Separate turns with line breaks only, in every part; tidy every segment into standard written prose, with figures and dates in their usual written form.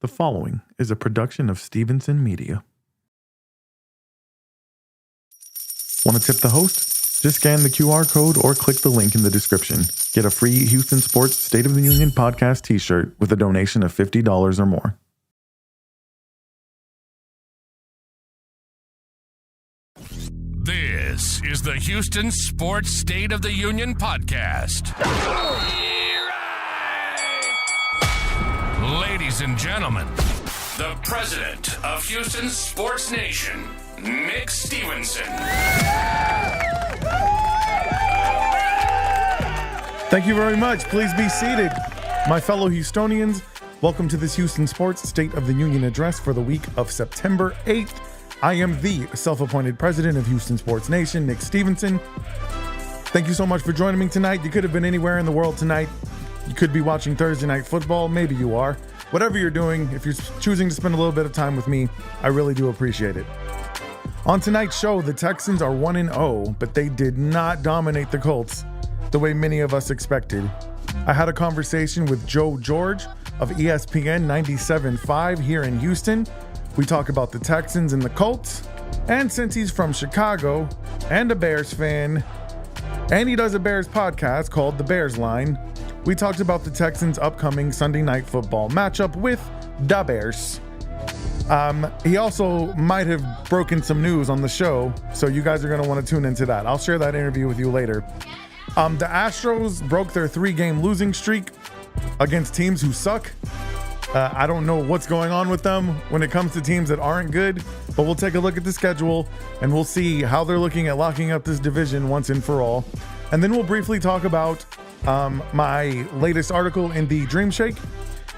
The following is a production of Stevenson Media. Want to tip the host? Just scan the QR code or click the link in the description. Get a free Houston Sports State of the Union podcast t-shirt with a donation of $50 or more.
This is the Houston Sports State of the Union podcast. Ladies and gentlemen, the president of Houston Sports Nation, Nick Stevenson.
Thank you very much. Please be seated. My fellow Houstonians, welcome to this Houston Sports State of the Union address for the week of September 8th. I am the self-appointed president of Houston Sports Nation, Nick Stevenson. Thank you so much for joining me tonight. You could have been anywhere in the world tonight. You could be watching Thursday Night Football. Maybe you are. Whatever you're doing, if you're choosing to spend a little bit of time with me, I really do appreciate it. On tonight's show, the Texans are 1-0, but they did not dominate the Colts the way many of us expected. I had a conversation with Joe George of ESPN 97.5 here in Houston. We talk about the Texans and the Colts, and since he's from Chicago and a Bears fan, and he does a Bears podcast called The Bears Line, we talked about the Texans' upcoming Sunday Night Football matchup with the Bears. He also might have broken some news on the show, so you guys are going to want to tune into that. I'll share that interview with you later. The Astros broke their 3-game losing streak against teams who suck. I don't know what's going on with them when it comes to teams that aren't good, but we'll take a look at the schedule and we'll see how they're looking at locking up this division once and for all. And then we'll briefly talk about my latest article in the Dream Shake.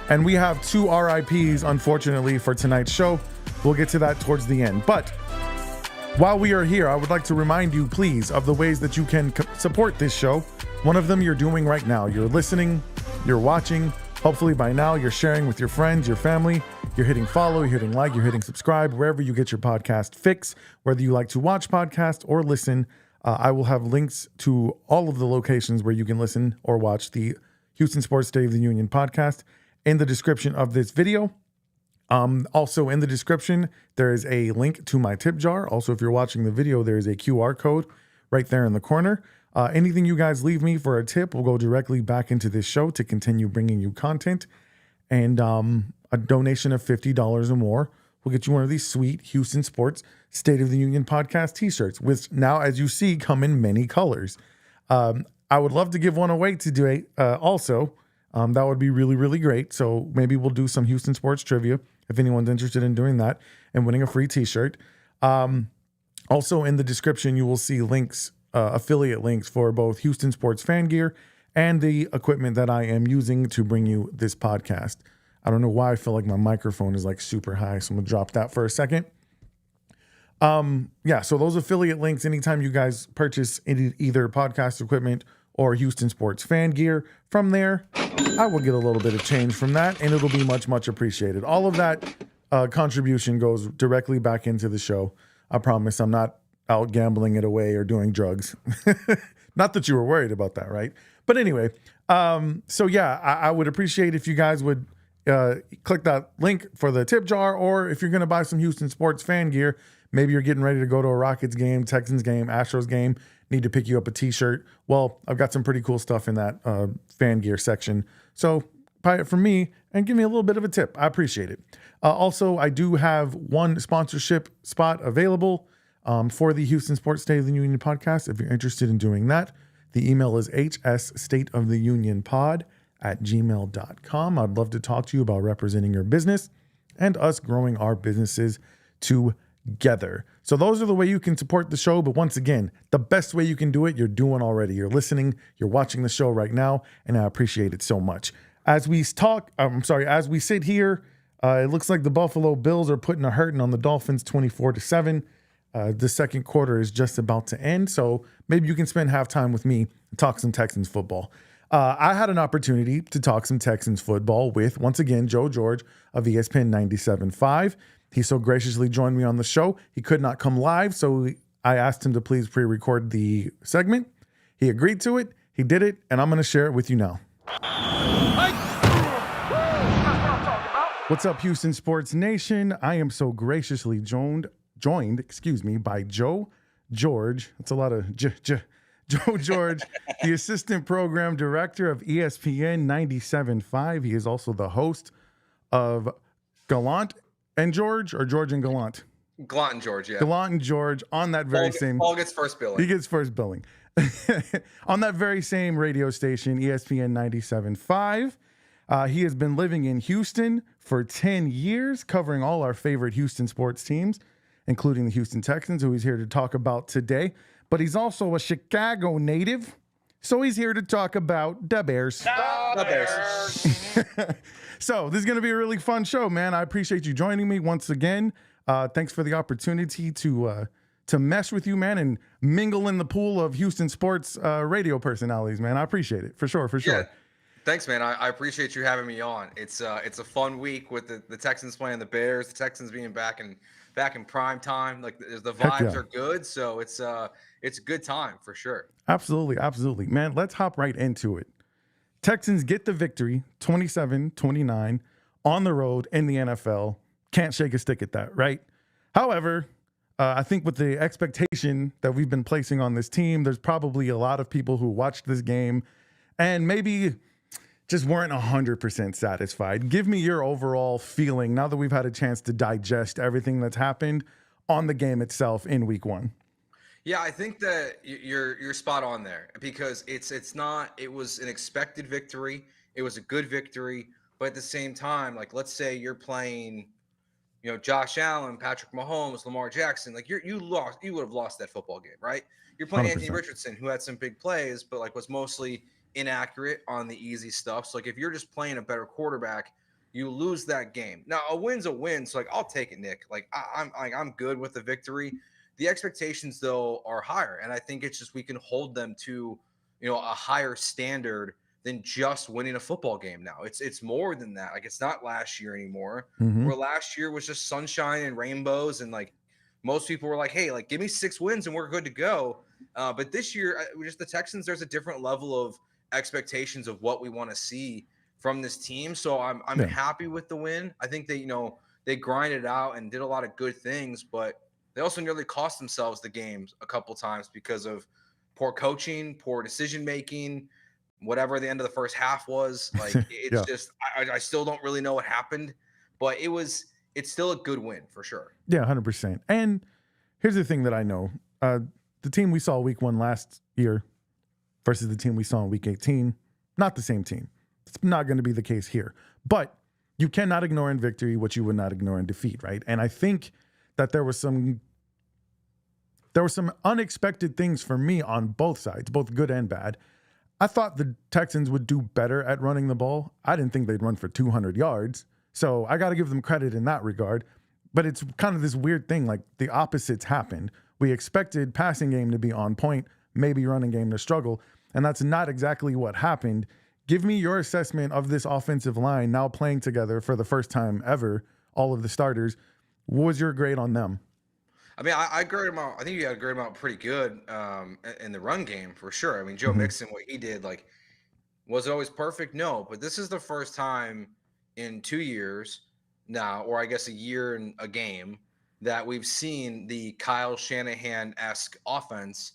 And we have 2 RIPs, unfortunately, for tonight's show. We'll get to that towards the end. But while we are here, I would like to remind you, please, of the ways that you can support this show. One of them you're doing right now. You're listening, you're watching. Hopefully by now you're sharing with your friends, your family. You're hitting follow, you're hitting like, you're hitting subscribe, wherever you get your podcast fix. Whether you like to watch podcasts or listen, I will have links to all of the locations where you can listen or watch the Houston Sports State of the Union podcast in the description of this video. Also in the description, there is a link to my tip jar. Also, if you're watching the video, there is a QR code right there in the corner. Anything you guys leave me for a tip will go directly back into this show to continue bringing you content. And a donation of $50 or more will get you one of these sweet Houston Sports State of the Union podcast t-shirts, which now, as you see, come in many colors. I would love to give one away today also. That would be really, really great. So maybe we'll do some Houston sports trivia if anyone's interested in doing that and winning a free t-shirt. Also in the description, you will see links, affiliate links for both Houston Sports fan gear and the equipment that I am using to bring you this podcast. I don't know why I feel like my microphone is like super high, so I'm gonna drop that for a second. So those affiliate links, anytime you guys purchase either podcast equipment or Houston Sports fan gear, from there, I will get a little bit of change from that, and it'll be much, much appreciated. All of that contribution goes directly back into the show. I promise I'm not out gambling it away or doing drugs. Not that you were worried about that, right? But anyway, I would appreciate if you guys would click that link for the tip jar, or if you're going to buy some Houston Sports fan gear, maybe you're getting ready to go to a Rockets game, Texans game, Astros game, need to pick you up a t-shirt. Well, I've got some pretty cool stuff in that fan gear section. So buy it from me and give me a little bit of a tip. I appreciate it. Also, I do have one sponsorship spot available for the Houston Sports State of the Union podcast. If you're interested in doing that, the email is hsstateoftheunionpod@gmail.com. I'd love to talk to you about representing your business and us growing our businesses together. So those are the way you can support the show. But once again, the best way you can do it, you're doing already. You're listening, you're watching the show right now, and I appreciate it so much. As we sit here, it looks like the Buffalo Bills are putting a hurting on the Dolphins 24-7. The second quarter is just about to end, so maybe you can spend halftime with me and talk some Texans football. I had an opportunity to talk some Texans football with, once again, Joe George of ESPN 97.5. He so graciously joined me on the show. He could not come live, so I asked him to please pre-record the segment. He agreed to it. He did it, and I'm going to share it with you now. What's up, Houston Sports Nation? I am so graciously joined, by Joe George. That's a lot of Joe George, the assistant program director of ESPN 97.5. He is also the host of Gallant and George, or George and Gallant?
Gallant and George, yeah.
Gallant and George on that very same.
Paul gets first billing.
He gets first billing. On that very same radio station, ESPN 97.5. He has been living in Houston for 10 years, covering all our favorite Houston sports teams, including the Houston Texans, who he's here to talk about today. But he's also a Chicago native, so he's here to talk about the Bears.
The Bears.
So this is going to be a really fun show, man. I appreciate you joining me once again. Thanks for the opportunity to mess with you, man, and mingle in the pool of Houston sports radio personalities, man. I appreciate it, for sure.
Yeah. Thanks, man. I appreciate you having me on. It's a fun week with the Texans playing the Bears, the Texans being back in prime time. Like the vibes are good, so it's a good time for sure.
Absolutely. Man, let's hop right into it. Texans get the victory, 27-29, on the road in the NFL. Can't shake a stick at that, right? However, I think with the expectation that we've been placing on this team, there's probably a lot of people who watched this game and maybe just weren't 100% satisfied. Give me your overall feeling now that we've had a chance to digest everything that's happened on the game itself in week one.
Yeah, I think that you're spot on there, because it was an expected victory. It was a good victory, but at the same time, like, let's say you're playing, Josh Allen, Patrick Mahomes, Lamar Jackson, like you would have lost that football game, right? You're playing 100%. Anthony Richardson, who had some big plays, but like was mostly inaccurate on the easy stuff. So like if you're just playing a better quarterback, you lose that game. Now a win's a win, so like I'll take it, Nick. Like I'm good with the victory. The expectations though are higher, and I think it's just we can hold them to a higher standard than just winning a football game now. It's more than that. Like it's not last year anymore. Where last year was just sunshine and rainbows, and like most people were like, hey, like give me 6 wins and we're good to go. But this year, just the Texans, there's a different level of expectations of what we want to see from this team. So I'm happy with the win. I think they they grinded out and did a lot of good things, but they also nearly cost themselves the games a couple times because of poor coaching, poor decision making, whatever the end of the first half was. Like it's just I still don't really know what happened, but it's still a good win for sure.
Yeah, 100%. And here's the thing that I know. The team we saw week 1 last year versus the team we saw in week 18, not the same team. It's not going to be the case here. But you cannot ignore in victory what you would not ignore in defeat, right? And I think that there were some unexpected things for me on both sides, both good and bad. I thought the Texans would do better at running the ball. I didn't think they'd run for 200 yards. So I got to give them credit in that regard. But it's kind of this weird thing, like the opposites happened. We expected passing game to be on point, maybe running game to struggle. And that's not exactly what happened. Give me your assessment of this offensive line now playing together for the first time ever, all of the starters. What was your grade on them?
I mean, I grade them out. I think you got to grade them out pretty good in the run game for sure. I mean, Joe Mixon, what he did, like, was it always perfect? No, but this is the first time in 2 years now, or I guess a year and a game, that we've seen the Kyle Shanahan-esque offense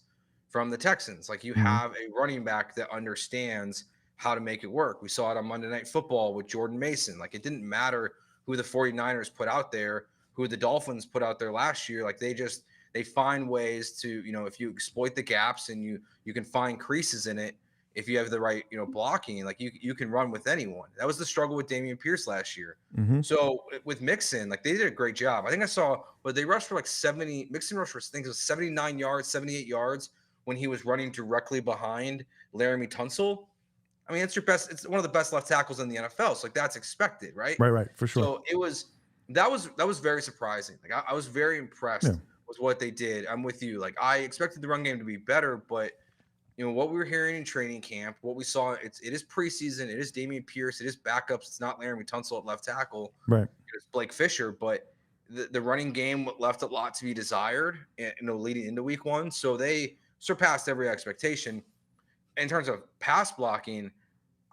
from the Texans. Like you have a running back that understands how to make it work. We saw it on Monday Night Football with Jordan Mason. Like it didn't matter who the 49ers put out there, who the Dolphins put out there last year. Like they find ways to, if you exploit the gaps and you can find creases in it, if you have the right, blocking, like you can run with anyone. That was the struggle with Dameon Pierce last year. So with Mixon, like they did a great job. I think I saw, but they rushed for like 70. Mixon rushed for, I think it was 79 yards, 78 yards when he was running directly behind Laramie Tunsil. I mean, it's one of the best left tackles in the NFL. So like that's expected, right?
Right, for sure.
So that was very surprising. Like I was very impressed with what they did. I'm with you. Like I expected the run game to be better, but what we were hearing in training camp, what we saw, it is preseason. It is Dameon Pierce. It is backups. It's not Laramie Tunsil at left tackle.
Right.
It's Blake Fisher, but the running game left a lot to be desired, leading into week 1. So they surpassed every expectation. In terms of pass blocking,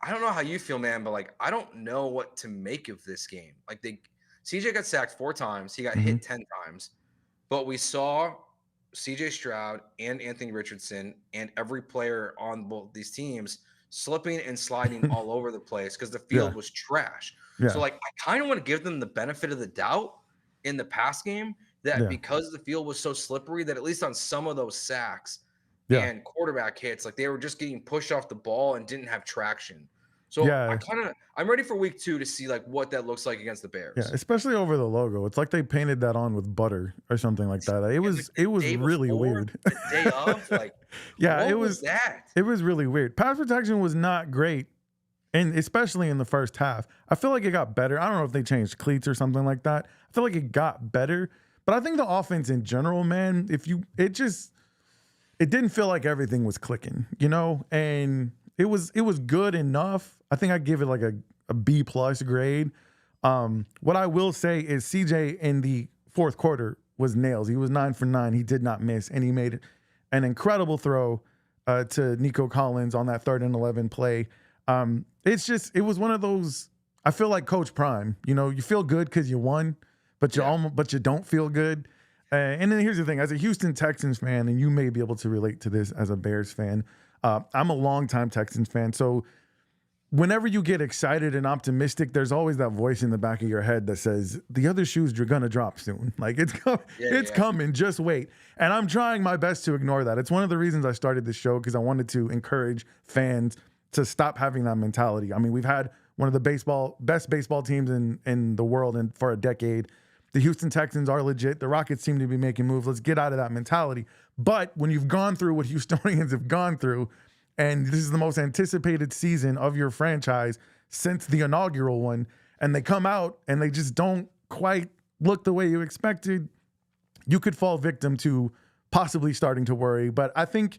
I don't know how you feel, man, but like I don't know what to make of this game. Like CJ got sacked 4 times, he got hit 10 times, but we saw CJ Stroud and Anthony Richardson and every player on both these teams slipping and sliding all over the place because the field was trash. So like I kind of want to give them the benefit of the doubt in the pass game that because the field was so slippery that at least on some of those sacks and quarterback hits, like they were just getting pushed off the ball and didn't have traction. So I'm ready for week 2 to see like what that looks like against the Bears.
Yeah, especially over the logo. It's like they painted that on with butter or something like that. It was really weird.
The day of, like
it
was that?
It was really weird. Pass protection was not great, and especially in the first half. I feel like it got better. I don't know if they changed cleats or something like that. I feel like it got better, but I think the offense in general, man, it didn't feel like everything was clicking, and it was good enough. I think I'd give it like a B+ grade. What I will say is CJ in the fourth quarter was nails. He was 9 for 9. He did not miss, and he made an incredible throw to Nico Collins on that 3rd and 11 play. It was one of those. I feel like Coach Prime. You feel good because you won, but you don't feel good. And then here's the thing: as a Houston Texans fan, and you may be able to relate to this as a Bears fan. I'm a longtime Texans fan, so whenever you get excited and optimistic, there's always that voice in the back of your head that says, the other shoes are going to drop soon. Like it's coming, just wait. And I'm trying my best to ignore that. It's one of the reasons I started this show, because I wanted to encourage fans to stop having that mentality. I mean, we've had one of the best baseball teams in the world for a decade. The Houston Texans are legit. The Rockets seem to be making moves. Let's get out of that mentality. But when you've gone through what Houstonians have gone through, and this is the most anticipated season of your franchise since the inaugural one, and they come out and they just don't quite look the way you expected, you could fall victim to possibly starting to worry. But I think,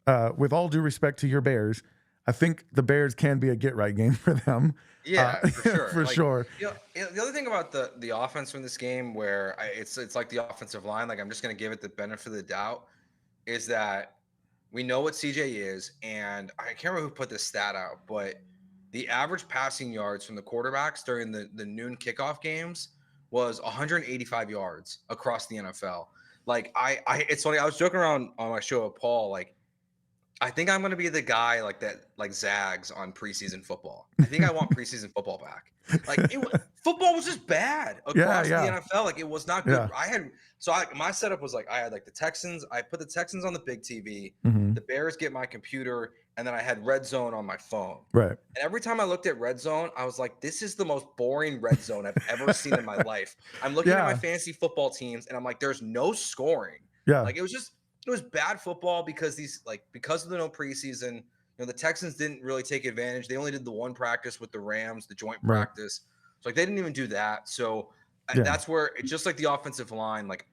with all due respect to your Bears, I think the Bears can be a get-right game for them.
Yeah, for sure.
For sure.
The other thing about the offense from this game, where it's like the offensive line, like I'm just going to give it the benefit of the doubt, is that we know what CJ is, and I can't remember who put this stat out, but the average passing yards from the quarterbacks during the noon kickoff games was 185 yards across the NFL. Like it's funny. I was joking around on my show with Paul, like, I think I'm going to be the guy like that, like zags on preseason football. I think I want preseason football back. Like football was just bad across the NFL. Like it was not good. My setup was like, I had like the Texans. I put the Texans on the big TV. The Bears get my computer, and then I had Red Zone on my phone.
Right.
And every time I looked at Red Zone, I was like, this is the most boring Red Zone I've ever seen in my life. I'm looking at my fantasy football teams, and I'm like, there's no scoring.
Yeah.
Like it was bad football because because of the no preseason, the Texans didn't really take advantage. They only did the one practice with the Rams, the joint practice. So like they didn't even do that. So that's where it's just like the offensive line. Like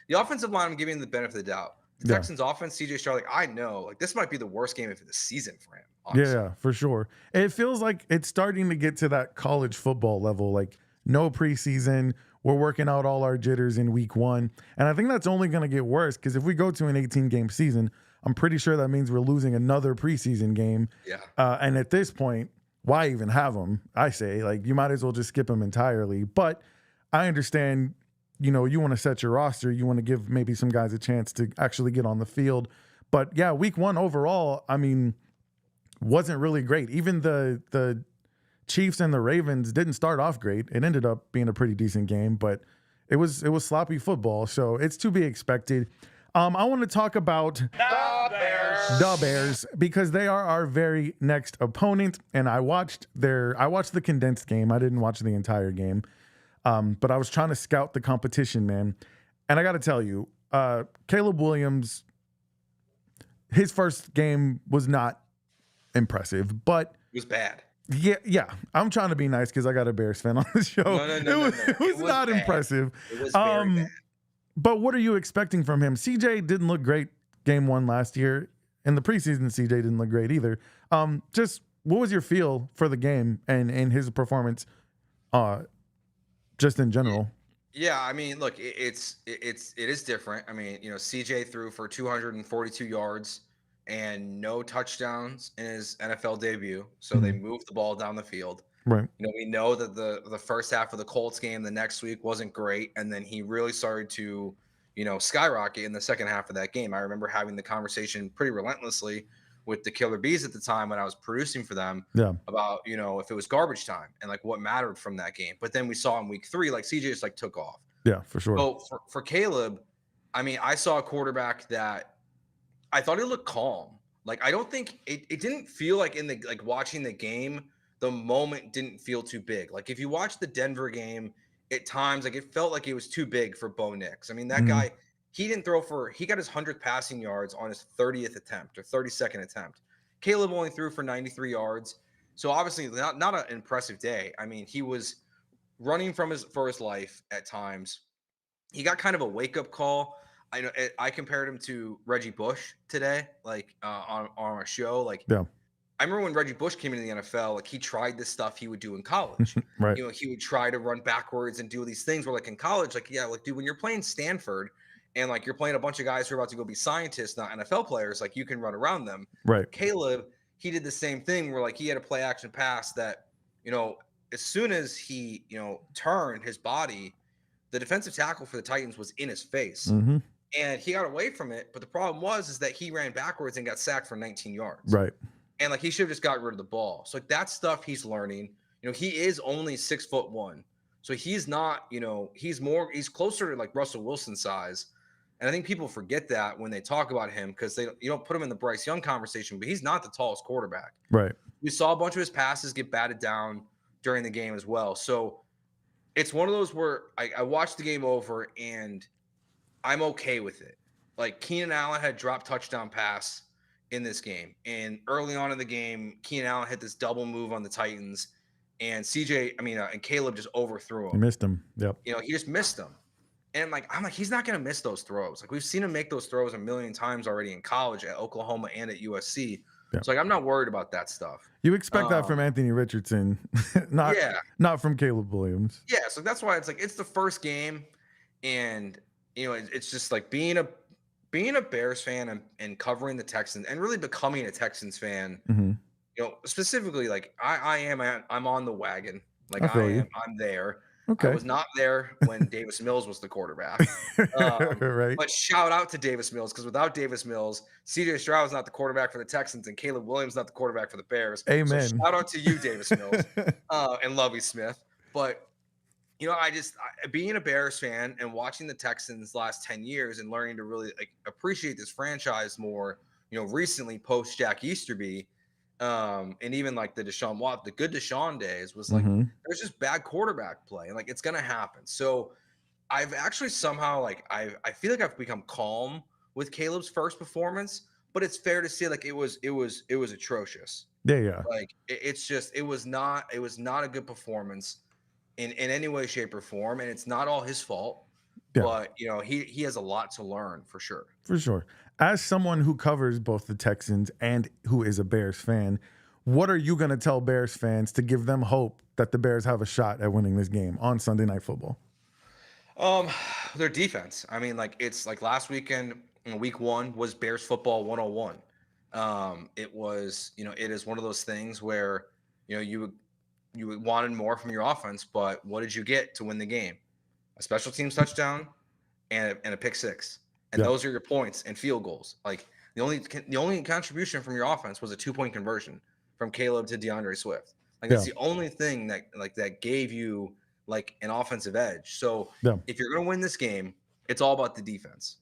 the offensive line, I'm giving the benefit of the doubt. The Texans offense, CJ Stroud, like I know, like this might be the worst game of the season for him. Honestly.
Yeah, for sure. It feels like it's starting to get to that college football level. Like no preseason. We're working out all our jitters in week 1. And I think that's only going to get worse, because if we go to an 18-game season, I'm pretty sure that means we're losing another preseason game.
Yeah.
And at this point, why even have them? I say, like, you might as well just skip them entirely. But I understand, you want to set your roster. You want to give maybe some guys a chance to actually get on the field. But, yeah, week 1 overall, I mean, wasn't really great. Even the Chiefs and the Ravens didn't start off great. It ended up being a pretty decent game, but it was sloppy football, so it's to be expected. I want to talk about the Bears because they are our very next opponent, and I watched the condensed game. I didn't watch the entire game, but I was trying to scout the competition, man. And I got to tell you, Caleb Williams, his first game was not impressive, but
it was bad.
Yeah. I'm trying to be nice because I got a Bears fan on the show.
No.
It was not
bad.
impressive.
It was very bad.
But what are you expecting from him? CJ didn't look great game 1 last year. In the preseason, CJ didn't look great either. Just what was your feel for the game and his performance, just in general?
Yeah, I mean, look, it is different. I mean, CJ threw for 242 yards and no touchdowns in his NFL debut. So they moved the ball down the field.
Right.
We know that the first half of the Colts game the next week wasn't great, and then he really started to, skyrocket in the second half of that game. I remember having the conversation pretty relentlessly with the Killer Bees at the time when I was producing for them about, if it was garbage time and like what mattered from that game. But then we saw in week 3, like CJ just like took off.
Yeah, for sure.
So for Caleb, I mean, I saw a quarterback that I thought he looked calm. Like, I don't think it didn't feel like watching the game, the moment didn't feel too big. Like if you watch the Denver game at times, like it felt like it was too big for Bo Nix. I mean, that guy, he got his 100th passing yards on his 30th attempt or 32nd attempt. Caleb only threw for 93 yards. So obviously not an impressive day. I mean, he was running for his life at times. He got kind of a wake-up call. I know I compared him to Reggie Bush today, like on our show. Like, I remember when Reggie Bush came into the NFL, like he tried this stuff he would do in college.
Right.
He would try to run backwards and do these things where like in college, like, yeah, like dude, when you're playing Stanford and like you're playing a bunch of guys who are about to go be scientists, not NFL players, like you can run around them.
Right.
Caleb, he did the same thing where like he had a play action pass that, as soon as he, turned his body, the defensive tackle for the Titans was in his face. And he got away from it. But the problem is that he ran backwards and got sacked for 19 yards.
Right.
And like he should have just got rid of the ball. So like that stuff he's learning. He is only 6'1". So he's not, he's closer to like Russell Wilson size. And I think people forget that when they talk about him because you don't put him in the Bryce Young conversation, but he's not the tallest quarterback.
Right.
We saw a bunch of his passes get batted down during the game as well. So it's one of those where I watched the game over and I'm okay with it. Like Keenan Allen had dropped touchdown pass in this game. And early on in the game, Keenan Allen hit this double move on the Titans and and Caleb just overthrew him.
He missed him. Yep.
He just missed him. And I'm like, he's not going to miss those throws. Like we've seen him make those throws a million times already in college at Oklahoma and at USC. Yeah. So like, I'm not worried about that stuff.
You expect that from Anthony Richardson, not from Caleb Williams.
Yeah. So that's why it's like, it's the first game and, it's just like being a Bears fan and covering the Texans and really becoming a Texans fan, specifically like I'm on the wagon. Like I'm there.
Okay.
I was not there when Davis Mills was the quarterback.
Right.
But shout out to Davis Mills because without Davis Mills, CJ Stroud's not the quarterback for the Texans and Caleb Williams not the quarterback for the Bears.
Amen.
So shout out to you, Davis Mills, and Lovie Smith. But being a Bears fan and watching the Texans last 10 years and learning to really like appreciate this franchise more, recently post Jack Easterby, and even like the good Deshaun days was like there's just bad quarterback play and like it's gonna happen. So I've actually somehow like I feel like I've become calm with Caleb's first performance, but it's fair to say like it was atrocious.
Yeah.
Like it was not a good performance in any way, shape, or form, and it's not all his fault. Yeah. But he has a lot to learn for sure.
For sure. As someone who covers both the Texans and who is a Bears fan, what are you going to tell Bears fans to give them hope that the Bears have a shot at winning this game on Sunday Night Football?
Their defense. I mean, like it's like last weekend, week 1 was Bears football 101. It was, it is one of those things where, you wanted more from your offense, but what did you get to win the game? A special teams touchdown and a pick 6. And those are your points and field goals. Like the only contribution from your offense was a 2-point conversion from Caleb to DeAndre Swift. Like that's the only thing that gave you like an offensive edge. So if you're going to win this game, it's all about the defense.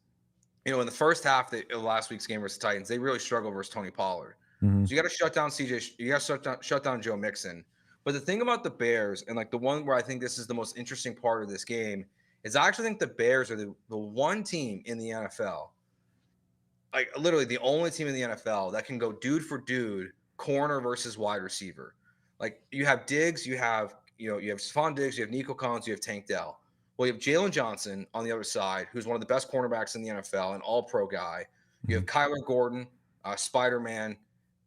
In the first half of last week's game versus the Titans, they really struggled versus Tony Pollard. So you got to shut down CJ. You got to shut down Joe Mixon. But the thing about the Bears, and like the one where I think this is the most interesting part of this game, is I actually think the Bears are the one team in the NFL, like literally the only team in the NFL that can go dude for dude, corner versus wide receiver. Like you have Diggs, you have Stephon Diggs, you have Nico Collins, you have Tank Dell. Well, you have Jalen Johnson on the other side, who's one of the best cornerbacks in the NFL, an all-pro guy. You have Kyler Gordon, Spider-Man,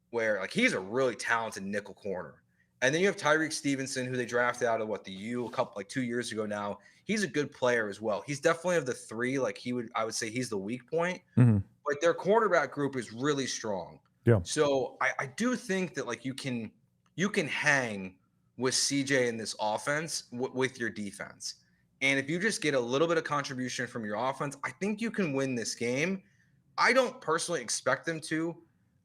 where like he's a really talented nickel corner. And then you have Tyreek Stevenson, who they drafted out of the U 2 years ago now. He's a good player as well. He's definitely of the 3, like I would say he's the weak point. But but their quarterback group is really strong.
Yeah.
So I do think that like you can hang with CJ in this offense with your defense. And if you just get a little bit of contribution from your offense, I think you can win this game. I don't personally expect them to.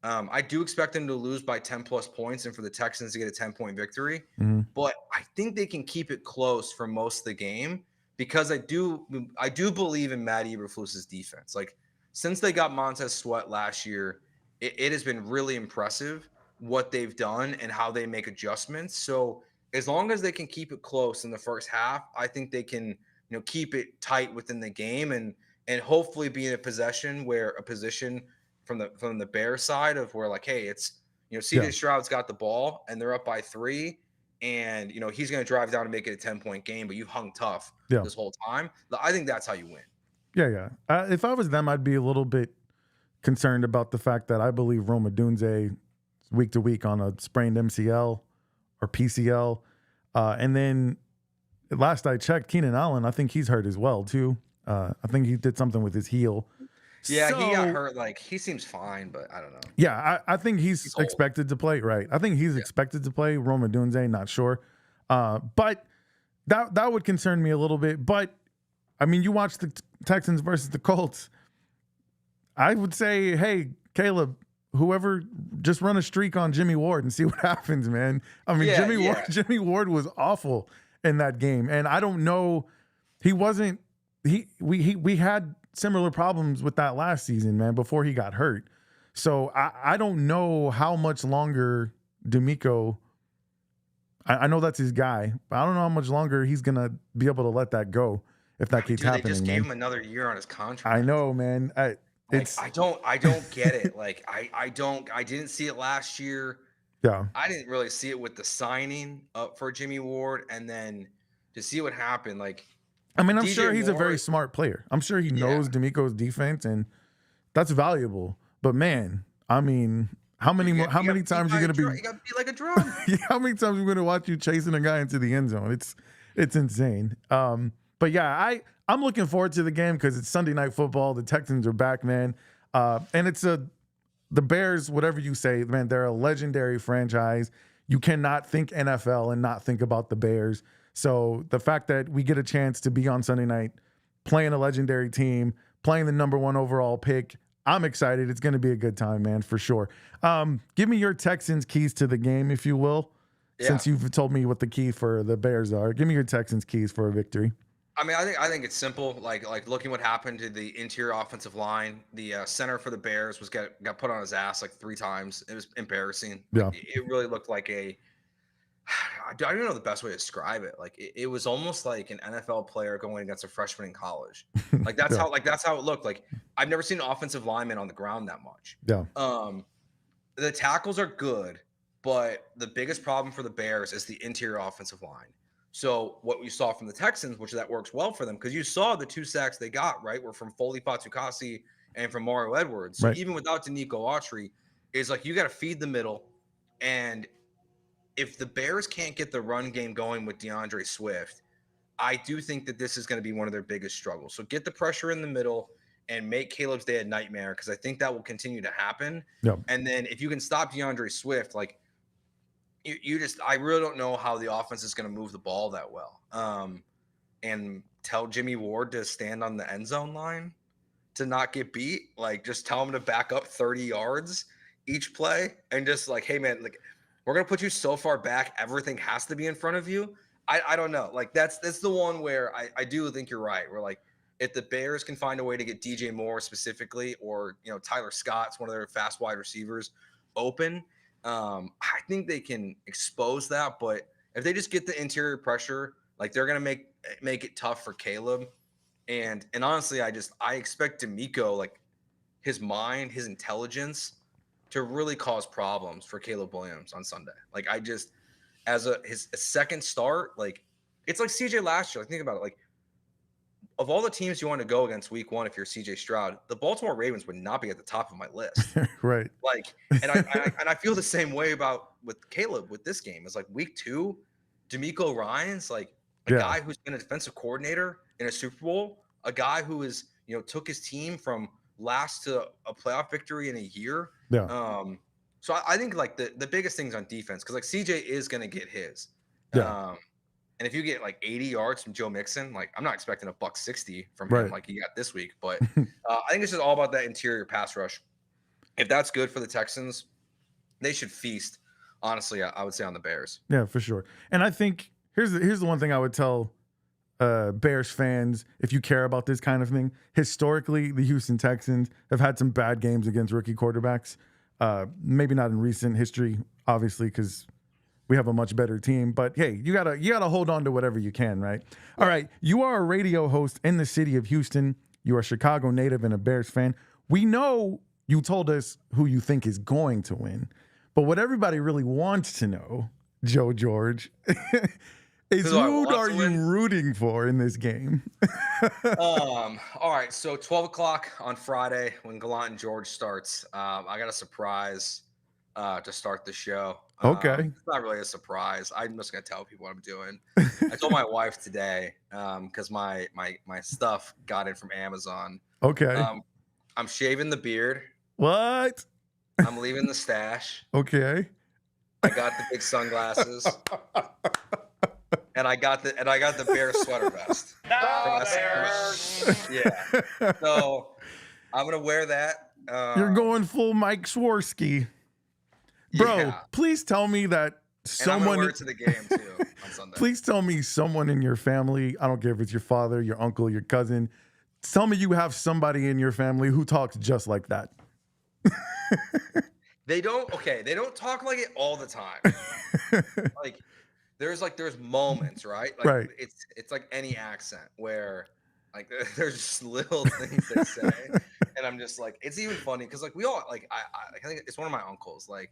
I do expect them to lose by 10 plus points and for the Texans to get a 10-point victory.
Mhm.
But I think they can keep it close for most of the game because I do believe in Matt Eberflus's defense. Like since they got Montez Sweat last year, it has been really impressive what they've done and how they make adjustments. So as long as they can keep it close in the first half, I think they can, keep it tight within the game and hopefully be in a position from the Bears side of where like, hey, it's CJ
Yeah.
Stroud's got the ball and they're up by 3, and he's going to drive down and make it a 10-point game, but you've hung tough
Yeah.
this whole time. I think that's how you win.
Yeah. If I was them, I'd be a little bit concerned about the fact that I believe Rome Odunze week to week on a sprained MCL or PCL. And then last I checked, Keenan Allen, I think he's hurt as well too. I think he did something with his heel.
Yeah,
So,
he got hurt. Like he seems fine, but I don't know.
Yeah, I think he's
old.
expected to play. Right. I think he's expected to play. Rome Odunze, not sure. But that would concern me a little bit. But I mean, you watch the Texans versus the Colts. I would say, hey, Caleb, whoever, just run a streak on Jimmy Ward and see what happens, man. I mean, Jimmy Ward was awful in that game, and I don't know. We had similar problems with that last season, man, before he got hurt. So I don't know how much longer D'Amico. I know that's his guy, but I don't know how much longer he's gonna be able to let that go if that keeps happening.
They just gave
man.
him another year on his contract.
I know, man. I
don't get it. Like I didn't see it last year.
Yeah.
I didn't really see it with the signing up for Jimmy Ward, and then to see what happened. Like,
I mean, I'm
DJ
sure he's a very
Moore-
smart player. I'm sure he knows D'Amico's defense, and that's valuable. But man, I mean, how many times are you gonna be?
You gotta be like a drum.
How many times are we gonna watch you chasing a guy into the end zone? It's insane. But yeah, I'm looking forward to the game because it's Sunday Night Football. The Texans are back, man. And it's the Bears, whatever you say, man, they're a legendary franchise. You cannot think NFL and not think about the Bears. So the fact that we get a chance to be on Sunday night playing a legendary team, playing the number 1 overall pick, I'm excited. It's going to be a good time, man, for sure. Give me your Texans keys to the game, if you will, since you've told me what the key for the Bears are. Give me your Texans keys for a victory.
I mean, I think it's simple. Like looking what happened to the interior offensive line. The center for the Bears got put on his ass like 3 times. It was embarrassing.
Yeah,
it really looked like I don't know the best way to describe it. Like it was almost like an NFL player going against a freshman in college. Like that's how it looked. Like I've never seen an offensive lineman on the ground that much.
Yeah.
The tackles are good, but the biggest problem for the Bears is the interior offensive line. So what we saw from the Texans, which that works well for them, because you saw the 2 sacks they got, right, were from Foley Fatukasi and from Mario Edwards. So even without Danico Autry, is like you got to feed the middle. And if the Bears can't get the run game going with DeAndre Swift, I do think that this is going to be one of their biggest struggles. So get the pressure in the middle and make Caleb's day a nightmare, because I think that will continue to happen.
Yep.
And then if you can stop DeAndre Swift, like I really don't know how the offense is going to move the ball that well. And tell Jimmy Ward to stand on the end zone line to not get beat. Like just tell him to back up 30 yards each play and just like, hey man, like we're going to put you so far back, everything has to be in front of you. I don't know. Like that's the one where I do think you're right. We're like, if the Bears can find a way to get DJ Moore specifically, or, Tyler Scott's one of their fast wide receivers open, I think they can expose that. But if they just get the interior pressure, like they're going to make it tough for Caleb. And honestly, I expect D'Amico, like his mind, his intelligence to really cause problems for Caleb Williams on Sunday. Like his second start, like it's like CJ last year. Like think about it. Like of all the teams you want to go against week 1, if you're CJ Stroud, the Baltimore Ravens would not be at the top of my list.
Right.
Like, and I feel the same way with Caleb with this game. It's like week 2, D'Amico Ryans, like a guy who's been a defensive coordinator in a Super Bowl, a guy who is, took his team from last to a playoff victory in a year.
Yeah.
So I think like the biggest things on defense, because like CJ is going to get his.
Yeah.
And if you get like 80 yards from Joe Mixon, like I'm not expecting a $160 from him like he got this week. But I think it's just all about that interior pass rush. If that's good for the Texans, they should feast. Honestly, I would say on the Bears.
Yeah, for sure. And I think here's the one thing I would tell Bears fans, if you care about this kind of thing. Historically, the Houston Texans have had some bad games against rookie quarterbacks. Maybe not in recent history, obviously, because we have a much better team. But hey, you gotta hold on to whatever you can, right? All right, you are a radio host in the city of Houston. You are a Chicago native and a Bears fan. We know you told us who you think is going to win, but what everybody really wants to know, Joe George, is who are you rooting for in this game?
All right, so 12 o'clock on Friday when Gallant and George starts, I got a surprise to start the show.
Okay.
It's not really a surprise. I'm just gonna tell people what I'm doing. I told my wife today because my stuff got in from Amazon.
Okay.
I'm shaving the beard.
What?
I'm leaving the stash.
Okay.
I got the big sunglasses. And I got the Bears sweater vest. Yeah. So I'm gonna wear that.
You're going full Mike Swirsky. Bro,
yeah.
Please tell me that someone.
And I'm gonna wear it to the game too on Sunday.
Please tell me someone in your family, I don't care if it's your father, your uncle, your cousin, tell me you have somebody in your family who talks just like that.
They don't talk like it all the time. Like there's moments, right? Like
right.
It's like any accent where like there's just little things they say. And I'm just like, it's even funny because like we all like I think it's one of my uncles, like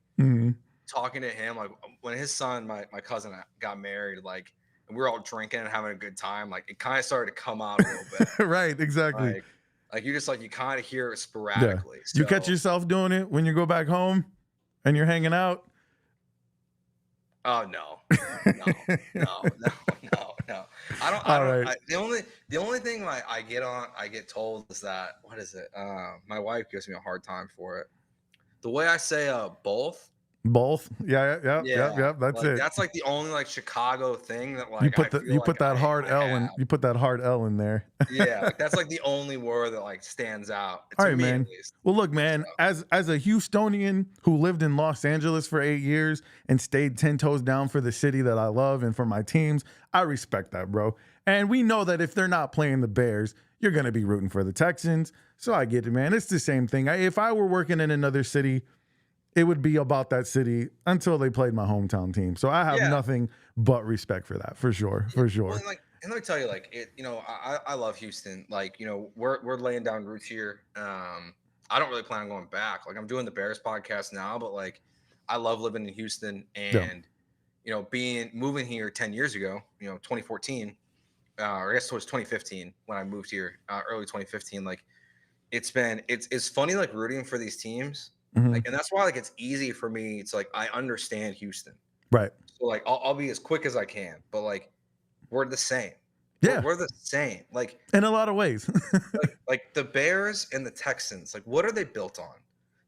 talking to him, like when his son, my cousin got married, like and we were all drinking and having a good time, like it kind of started to come out a little bit.
Right, exactly.
Like you just like you kind of hear it sporadically.
Yeah.
So,
you catch yourself doing it when you go back home and you're hanging out?
Oh no. The only thing like I get told is that what is it? My wife gives me a hard time for it. The way I say both.
Both? Yeah. That's
like,
it.
That's like the only like Chicago thing that like
you put that hard L in there.
Yeah, like that's like the only word that like stands out.
All right, man. Well, look, man, as a Houstonian who lived in Los Angeles for 8 years and stayed 10 toes down for the city that I love and for my teams, I respect that, bro. And we know that if they're not playing the Bears, you're gonna be rooting for the Texans. So I get it, man. It's the same thing. If I were working in another city, it would be about that city until they played my hometown team. So I have nothing but respect for that, for sure.
Well, and let me tell you, like it, I love Houston. Like, we're laying down roots here. I don't really plan on going back. Like I'm doing the Bears podcast now, but like I love living in Houston and moving here 10 years ago, 2014, or I guess it was 2015 when I moved here, early 2015. Like it's funny, like rooting for these teams.
Mm-hmm.
Like, and that's why like it's easy for me. It's like I understand Houston,
right?
So like I'll be as quick as I can, but like we're the same.
Yeah,
we're the same. Like
in a lot of ways.
like the Bears and the Texans. Like what are they built on?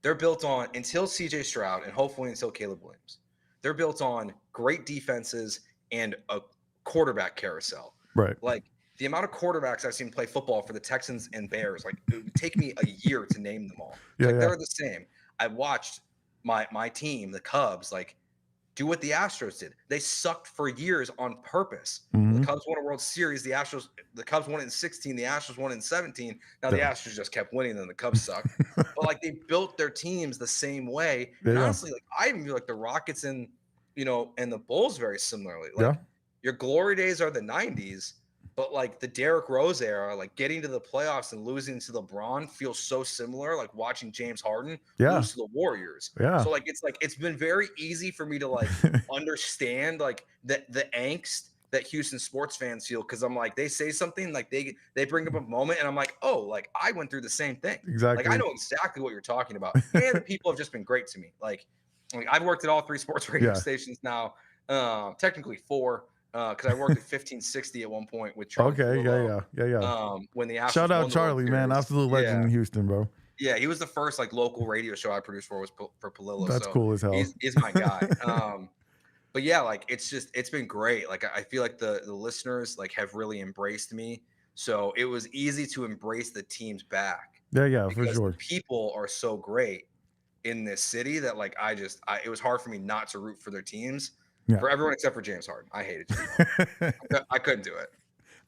They're built on until CJ Stroud and hopefully until Caleb Williams. They're built on great defenses and a quarterback carousel.
Right.
Like the amount of quarterbacks I've seen play football for the Texans and Bears, like it would take me a year to name them all. They're the same. I watched my team, the Cubs, like do what the Astros did. They sucked for years on purpose.
Mm-hmm.
The Cubs won a World Series. The Cubs won it in 16. The Astros won it in 17. Now the Astros just kept winning, and the Cubs sucked. But like they built their teams the same way. And honestly, like I even feel like the Rockets and and the Bulls very similarly. Like your glory days are the 90s. But like the Derrick Rose era, like getting to the playoffs and losing to LeBron feels so similar. Like watching James Harden lose to the Warriors. Yeah. So like it's been very easy for me to like understand like the angst that Houston sports fans feel, because I'm like they say something like they bring up a moment and I'm like, oh, like I went through the same thing.
Exactly.
Like I know exactly what you're talking about. And the people have just been great to me. Like I've worked at all 3 sports radio stations now, technically 4. Because I worked at 1560 at one point with Charlie.
Okay, yeah.
When the Astros
shout out Charlie, man, absolute legend in Houston, bro.
Yeah, he was the first like local radio show I produced for for Palillo.
That's
So
cool as hell.
he's my guy. But yeah, like it's been great. Like I feel like the listeners like have really embraced me. So it was easy to embrace the teams back.
Yeah, for
Because
sure.
the people are so great in this city that like it was hard for me not to root for their teams.
Yeah.
For everyone except for James Harden. I hated James Harden. I couldn't do it.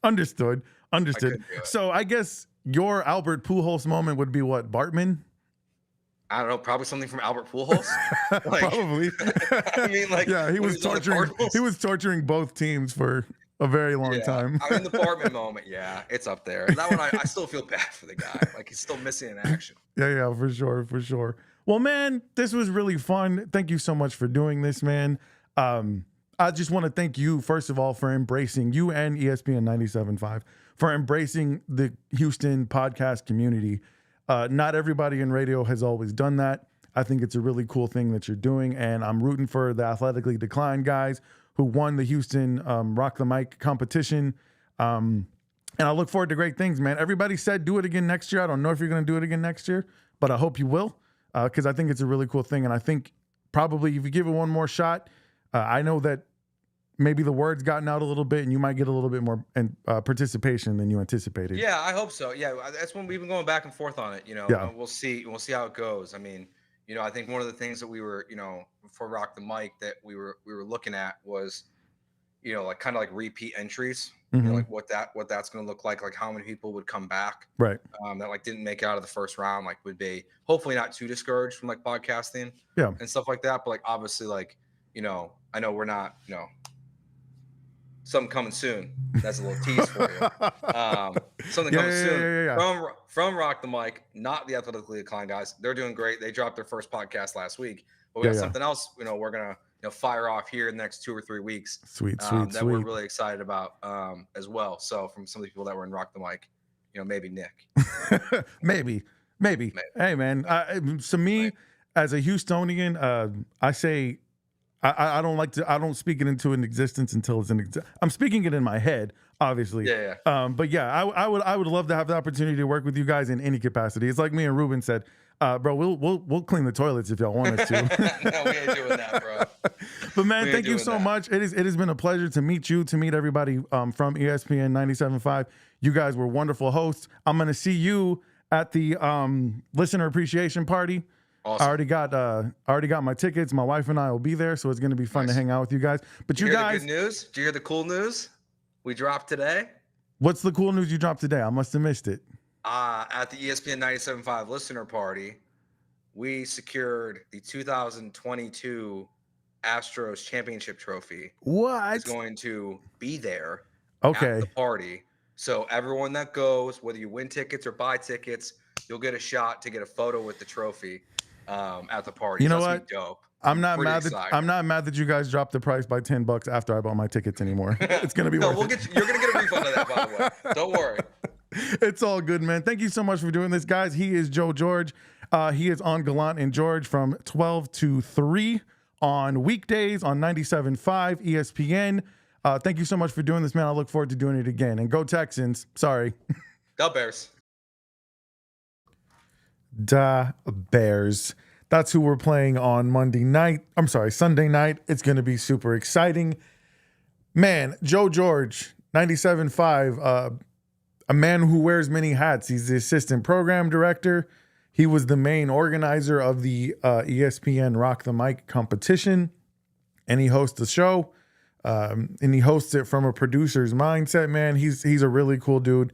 Understood.
couldn't do it.
So I guess your Albert Pujols moment would be what, Bartman?
I don't know, probably something from Albert Pujols. Like,
Probably.
I mean, like,
yeah, he was torturing both teams for a very long time.
I mean, the Bartman moment, yeah, it's up there. That one, I still feel bad for the guy. Like, he's still missing in action.
Yeah, for sure. Well, man, this was really fun. Thank you so much for doing this, man. I just want to thank you, first of all, for embracing, you and ESPN 97.5, for embracing the Houston podcast community. Not everybody in radio has always done that. I think it's a really cool thing that you're doing, and I'm rooting for the athletically declined guys who won the Houston Rock the Mic competition. And I look forward to great things, man. Everybody said do it again next year. I don't know if you're going to do it again next year, but I hope you will, because I think it's a really cool thing. And I think probably if you give it one more shot, I know that maybe the word's gotten out a little bit and you might get a little bit more participation than you anticipated.
Yeah, I hope so. Yeah, that's when we've been going back and forth on it. You know,
Yeah.
We'll see how it goes. I mean, you know, I think one of the things that we were, you know, for Rock the Mic that we were looking at was, you know, like kind of like repeat entries, you know, like what that's going to look like how many people would come back,
Right.
That like didn't make it out of the first round, like would be hopefully not too discouraged from like podcasting,
Yeah.
and stuff like that. But like obviously, like, you know, I know we're not, you know, something coming soon. That's a little tease for you. Something coming soon from Rock the Mic, not the athletically inclined guys. They're doing great. They dropped their first podcast last week, but we got something else. You know, we're gonna fire off here in the next 2 or 3 weeks.
Sweet.
We're really excited about as well. So from some of the people that were in Rock the Mic, you know, maybe Nick.
maybe. Hey, man. So me, as a Houstonian, I say I don't speak it into an existence until it's I'm speaking it in my head, obviously.
Yeah.
But yeah, I would love to have the opportunity to work with you guys in any capacity. It's like me and Ruben said, bro, we'll clean the toilets if y'all want us to.
No, we ain't doing that, bro.
But man, thank you so much. It has been a pleasure to meet you, to meet everybody from ESPN 97.5. You guys were wonderful hosts. I'm gonna see you at the listener appreciation party. Awesome. I already got my tickets. My wife and I will be there, so it's going to be fun to hang out with you guys. But you guys,
the good news? Did you hear the cool news we dropped today?
What's the cool news you dropped today? I must have missed it.
At the ESPN 97.5 listener party, we secured the 2022 Astros championship trophy.
What?
It's going to be there
at
the party. So everyone that goes, whether you win tickets or buy tickets, you'll get a shot to get a photo with the trophy at the party.
You know what?
Dope.
I'm not mad that you guys dropped the price by $10 after I bought my tickets anymore. It's gonna be worth it.
You're gonna get a refund of that, by the way. Don't worry.
It's all good, man. Thank you so much for doing this, guys. He is Joe George. He is on Gallant and George from 12 to 3 on weekdays on 97.5 ESPN. Thank you so much for doing this, man. I look forward to doing it again. And go Texans. Sorry.
Go Bears.
Da Bears. That's who we're playing on Sunday night. It's going to be super exciting. Man, Joe George, 97.5, a man who wears many hats. He's the assistant program director. He was the main organizer of the ESPN Rock the Mic competition, and he hosts the show, and he hosts it from a producer's mindset, man. He's a really cool dude,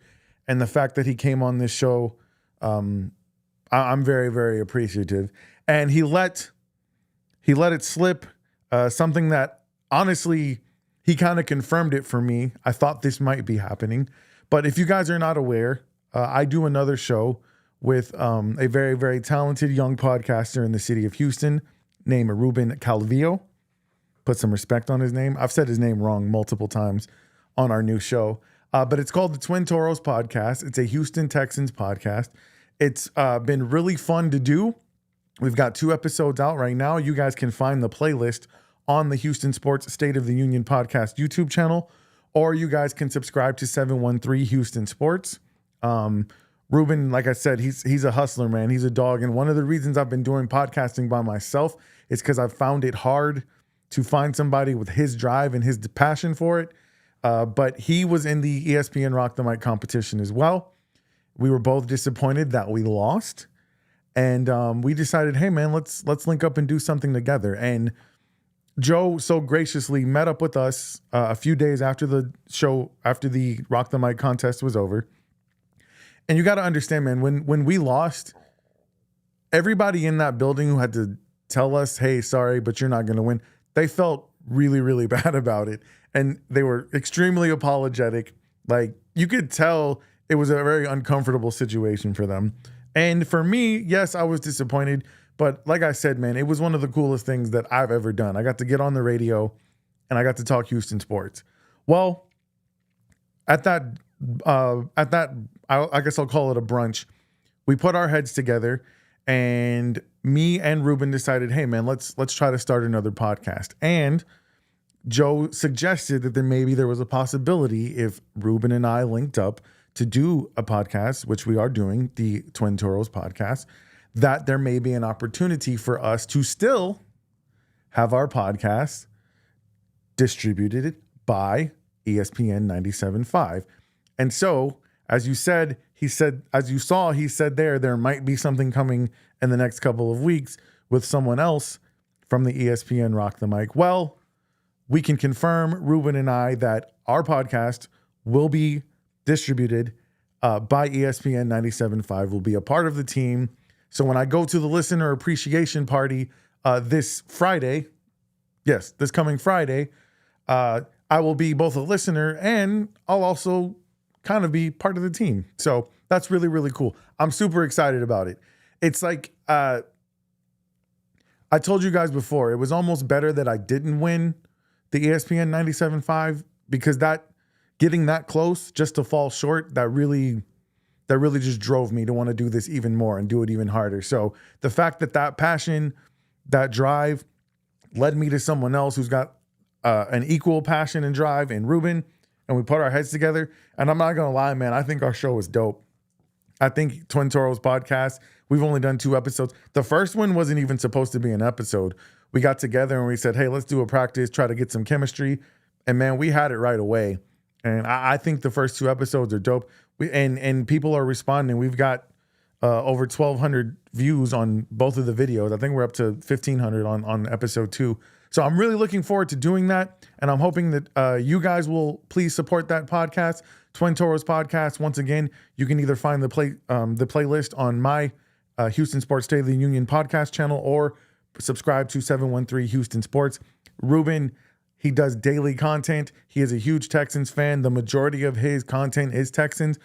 and the fact that he came on this show, I'm very, very appreciative. And he let it slip, something that honestly, he kind of confirmed it for me. I thought this might be happening. But if you guys are not aware, I do another show with a very, very talented young podcaster in the city of Houston named Ruben Calvillo. Put some respect on his name. I've said his name wrong multiple times on our new show. But it's called the Twin Toros Podcast. It's a Houston Texans podcast. It's been really fun to do. We've got 2 episodes out right now. You guys can find the playlist on the Houston Sports State of the Union podcast YouTube channel, or you guys can subscribe to 713 Houston Sports. Ruben, like I said, he's a hustler, man. He's a dog. And one of the reasons I've been doing podcasting by myself is because I've found it hard to find somebody with his drive and his passion for it. But he was in the ESPN Rock the Mic competition as well. We were both disappointed that we lost. And we decided, hey, man, let's link up and do something together. And Joe so graciously met up with us a few days after the show, after the Rock the Mic contest was over. And you got to understand, man, when we lost, everybody in that building who had to tell us, hey, sorry, but you're not going to win, they felt really, really bad about it. And they were extremely apologetic. Like, you could tell it was a very uncomfortable situation for them. And for me, yes, I was disappointed. But like I said, man, it was one of the coolest things that I've ever done. I got to get on the radio and I got to talk Houston sports. Well, at that, I guess I'll call it a brunch, we put our heads together and me and Ruben decided, hey, man, let's try to start another podcast. And Joe suggested that there was a possibility if Ruben and I linked up to do a podcast, which we are doing, the Twin Toros podcast, that there may be an opportunity for us to still have our podcast distributed by ESPN 97.5. And so, as you said, he said there might be something coming in the next couple of weeks with someone else from the ESPN Rock the Mic. Well, we can confirm, Ruben and I, that our podcast will be distributed by ESPN 97.5, will be a part of the team. So when I go to the listener appreciation party this Friday, yes, this coming Friday, I will be both a listener and I'll also kind of be part of the team. So that's really, really cool. I'm super excited about it. It's like, I told you guys before, it was almost better that I didn't win the ESPN 97.5 because getting that close just to fall short, that really just drove me to want to do this even more and do it even harder. So the fact that passion, that drive led me to someone else who's got an equal passion and drive in Ruben, and we put our heads together. And I'm not going to lie, man, I think our show is dope. I think Twin Toros podcast, we've only done 2 episodes. The first one wasn't even supposed to be an episode. We got together and we said, hey, let's do a practice, try to get some chemistry. And man, we had it right away. And I think the first 2 episodes are dope. And people are responding. We've got over 1,200 views on both of the videos. I think we're up to 1,500 on episode 2. So I'm really looking forward to doing that. And I'm hoping that you guys will please support that podcast, Twin Toros podcast. Once again, you can either find the playlist on my Houston Sports State of the Union podcast channel or subscribe to 713 Houston Sports. Ruben, he does daily content. He is a huge Texans fan. The majority of his content is Texans.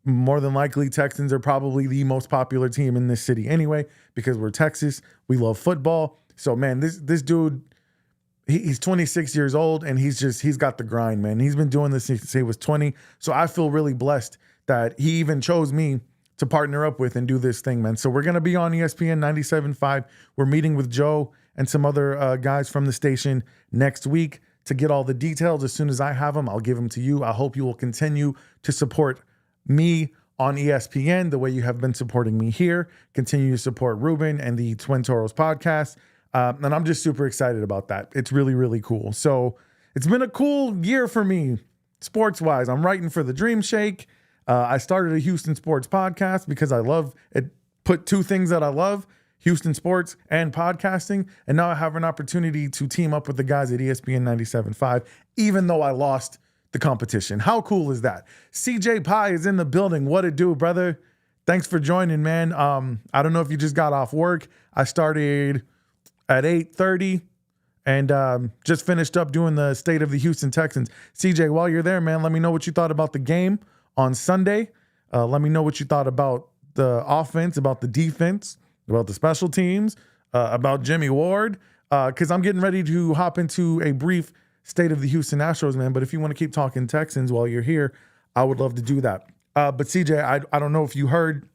More than likely, Texans are probably the most popular team in this city anyway, because we're Texas. We love football. So, man, this dude, he's 26 years old, and he's got the grind, man. He's been doing this since he was 20. So I feel really blessed that he even chose me to partner up with and do this thing, man. So we're going to be on ESPN 97.5. We're meeting with Joe and some other guys from the station next week to get all the details. As soon as I have them, I'll give them to you. I hope you will continue to support me on ESPN the way you have been supporting me here. Continue to support Ruben and the Twin Toros podcast. And I'm just super excited about that. It's really, really cool. So it's been a cool year for me, sports-wise. I'm writing for the Dream Shake. I started a Houston sports podcast because I love it. Put 2 things that I love, Houston sports and podcasting. And now I have an opportunity to team up with the guys at ESPN 97.5, even though I lost the competition. How cool is that? CJ Pie is in the building. What it do, brother? Thanks for joining, man. I don't know if you just got off work. I started at 8:30 and just finished up doing the State of the Houston Texans. CJ, while you're there, man, let me know what you thought about the game on Sunday. Let me know what you thought about the offense, about the defense, about the special teams, about Jimmy Ward, because I'm getting ready to hop into a brief State of the Houston Astros, man. But if you want to keep talking Texans while you're here, I would love to do that. But CJ, I don't know if you heard,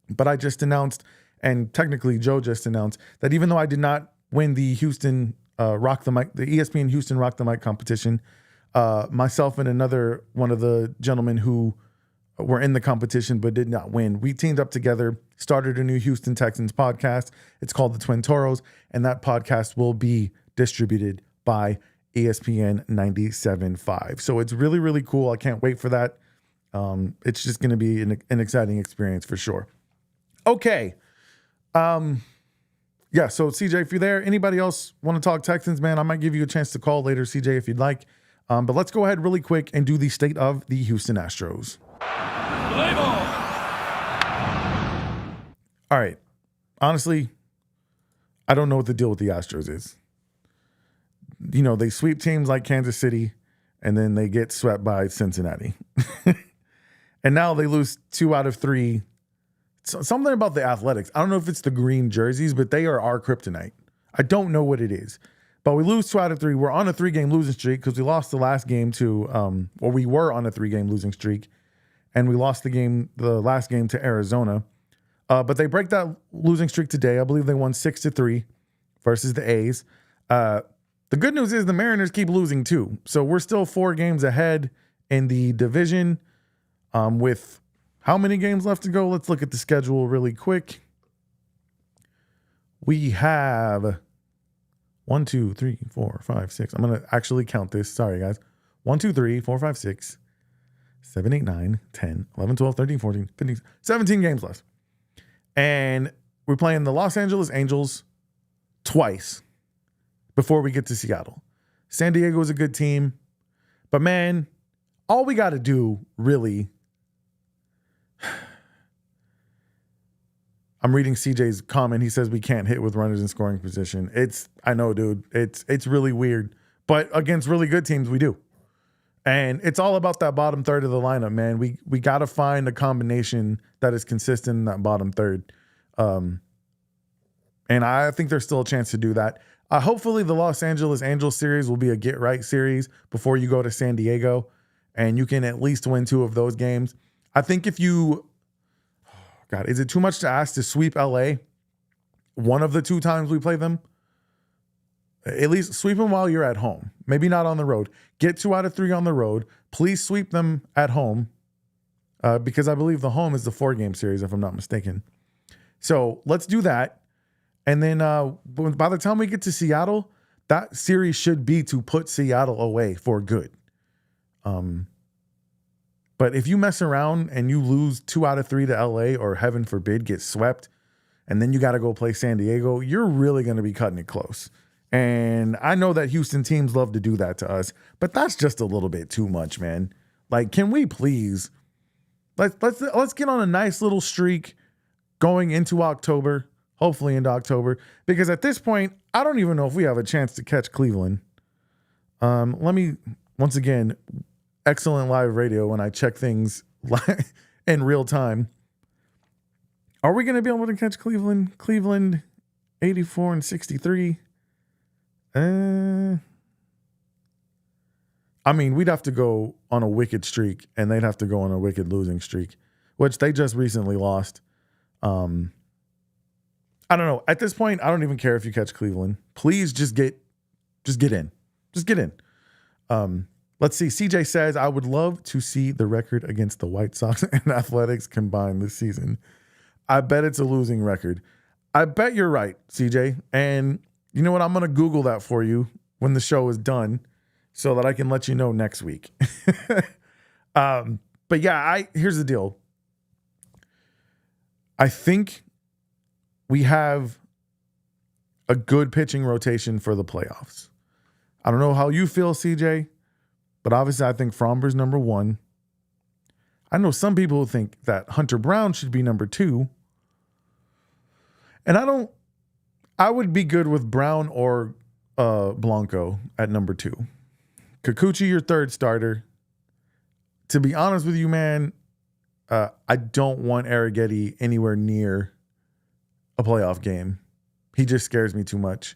but I just announced, and technically Joe just announced, that even though I did not win the Houston Rock the Mic, the ESPN Houston Rock the Mic competition, myself and another one of the gentlemen who were in the competition but did not win. We teamed up together, started a new Houston Texans podcast. It's called The Twin Toros, and that podcast will be distributed by ESPN 97.5. So it's really, really cool. I can't wait for that. It's just going to be an exciting experience for sure. Okay. Yeah, so CJ, if you're there, anybody else want to talk Texans, man, I might give you a chance to call later, CJ, if you'd like. But let's go ahead really quick and do the state of the Houston Astros. All right. Honestly, I don't know what the deal with the Astros is. You know, they sweep teams like Kansas City, and then they get swept by Cincinnati. And now they lose 2 out of 3. Something about the Athletics. I don't know if it's the green jerseys, but they are our kryptonite. I don't know what it is. But we lose 2 out of 3. We're on a 3-game losing streak because we lost the last game to, we were on a 3-game losing streak, and we lost the last game to Arizona. But they break that losing streak today. I believe they won 6-3 versus the A's. The good news is the Mariners keep losing too. So we're still 4 games ahead in the division with how many games left to go? Let's look at the schedule really quick. We have 1, 2, 3, 4, 5, 6. I'm going to actually count this. Sorry, guys. 1, 2, 3, 4, 5, 6, 7, 8, 9, 10, 11, 12, 13, 14, 15, 17 games left. And we're playing the Los Angeles Angels twice before we get to Seattle. San Diego is a good team. But, man, all we got to do, really, I'm reading CJ's comment. He says we can't hit with runners in scoring position. I know, dude. It's really weird. But against really good teams, we do. And it's all about that bottom third of the lineup, man. We got to find a combination that is consistent in that bottom third. And I think there's still a chance to do that. Hopefully the Los Angeles Angels series will be a get-right series before you go to San Diego, and you can at least win 2 of those games. I think if you... God, is it too much to ask to sweep LA one of the 2 times we play them? At least sweep them while you're at home. Maybe not on the road. Get 2 out of 3 on the road. Please sweep them at home because I believe the home is the 4-game series, if I'm not mistaken. So let's do that. And then by the time we get to Seattle, that series should be to put Seattle away for good. But if you mess around and you lose 2 out of 3 to LA, or heaven forbid, get swept, and then you got to go play San Diego, you're really going to be cutting it close. And I know that Houston teams love to do that to us, but that's just a little bit too much, man. Like, can we please let's get on a nice little streak going into October, hopefully into October, because at this point, I don't even know if we have a chance to catch Cleveland. Let me once again. Excellent live radio when I check things in real time. Are we going to be able to catch Cleveland? Cleveland 84-63. I mean, we'd have to go on a wicked streak, and they'd have to go on a wicked losing streak, which they just recently lost. I don't know. At this point, I don't even care if you catch Cleveland. Please just get in. Just get in. Let's see. CJ says, I would love to see the record against the White Sox and Athletics combined this season. I bet it's a losing record. I bet you're right, CJ. And you know what? I'm going to Google that for you when the show is done so that I can let you know next week. But yeah, here's the deal. I think we have a good pitching rotation for the playoffs. I don't know how you feel, CJ. But obviously, I think Fromber's number 1. I know some people think that Hunter Brown should be number 2. And I would be good with Brown or Blanco at number 2. Kikuchi, your 3rd starter. To be honest with you, man, I don't want Arrighetti anywhere near a playoff game. He just scares me too much.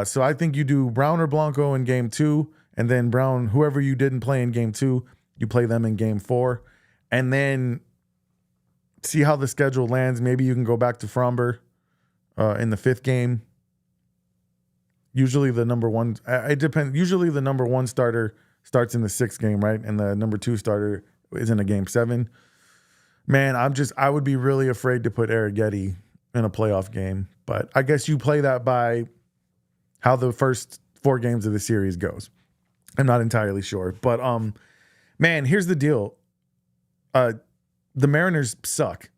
So I think you do Brown or Blanco in game 2. And then Brown, whoever you didn't play in game 2, you play them in game 4. And then see how the schedule lands. Maybe you can go back to Fromber in the 5th game. Usually the number 1, it depends. Usually the number 1 starter starts in the 6th game, right? And the number 2 starter is in a game 7. Man, I would be really afraid to put Arrighetti in a playoff game. But I guess you play that by how the first 4 games of the series goes. I'm not entirely sure. But man, here's the deal. The Mariners suck.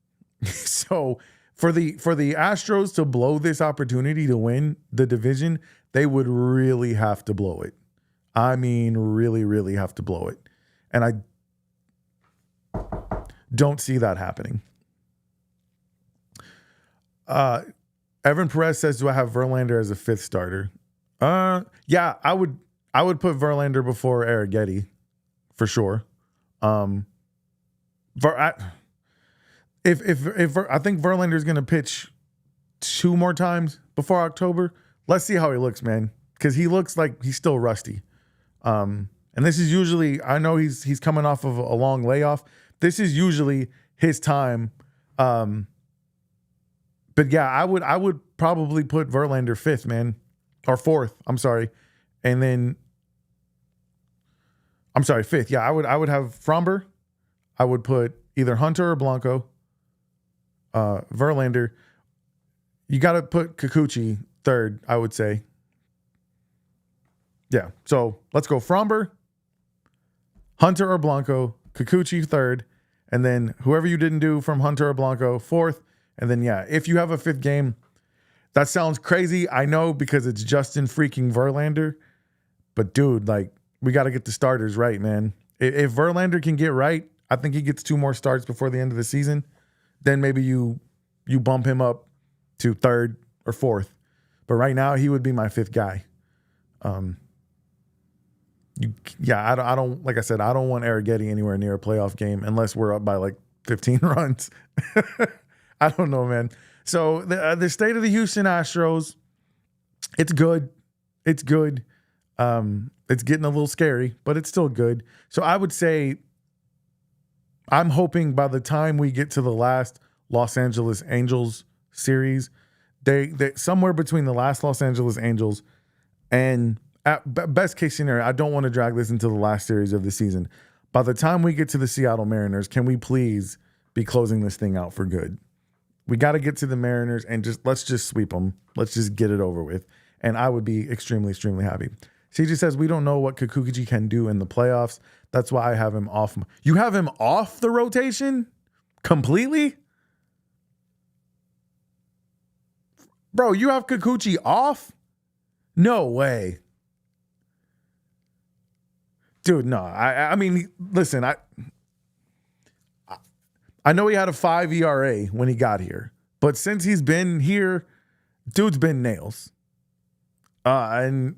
So for the Astros to blow this opportunity to win the division, they would really have to blow it. I mean, really, really have to blow it. And I don't see that happening. Evan Perez says, do I have Verlander as a 5th starter? Yeah, I would put Verlander before Arrighetti for sure. If I think Verlander is going to pitch 2 more times before October, let's see how he looks, man, because he looks like he's still rusty. And this is usually, I know he's coming off of a long layoff. This is usually his time. But yeah, I would probably put Verlander 5th, man, or 4th. I'm sorry, and then 5th. Yeah, I would have Fromber. I would put either Hunter or Blanco. Verlander. You got to put Kikuchi 3rd, I would say. Yeah, so let's go Fromber, Hunter or Blanco, Kikuchi 3rd, and then whoever you didn't do from Hunter or Blanco 4th. And then, yeah, if you have a 5th game, that sounds crazy. I know, because it's Justin freaking Verlander. But, dude, like, we got to get the starters right, man. If Verlander can get right, I think he gets 2 more starts before the end of the season. Then maybe you bump him up to 3rd or 4th. But right now, he would be my 5th guy. I don't like I said, I don't want Arrighetti anywhere near a playoff game unless we're up by like 15 runs. I don't know, man. So the state of the Houston Astros, it's good. It's good. It's getting a little scary, but it's still good. So I would say I'm hoping by the time we get to the last Los Angeles Angels series, they somewhere between the last Los Angeles Angels and at best case scenario, I don't want to drag this into the last series of the season. By the time we get to the Seattle Mariners, can we please be closing this thing out for good? We got to get to the Mariners and let's just sweep them. Let's just get it over with. And I would be extremely, extremely happy. CJ says, we don't know what Kikuchi can do in the playoffs. That's why I have him off. You have him off the rotation completely? Bro, you have Kikuchi off? No way. Dude, no. I mean, listen, I know he had a 5 ERA when he got here, but since he's been here, dude's been nails. Yeah,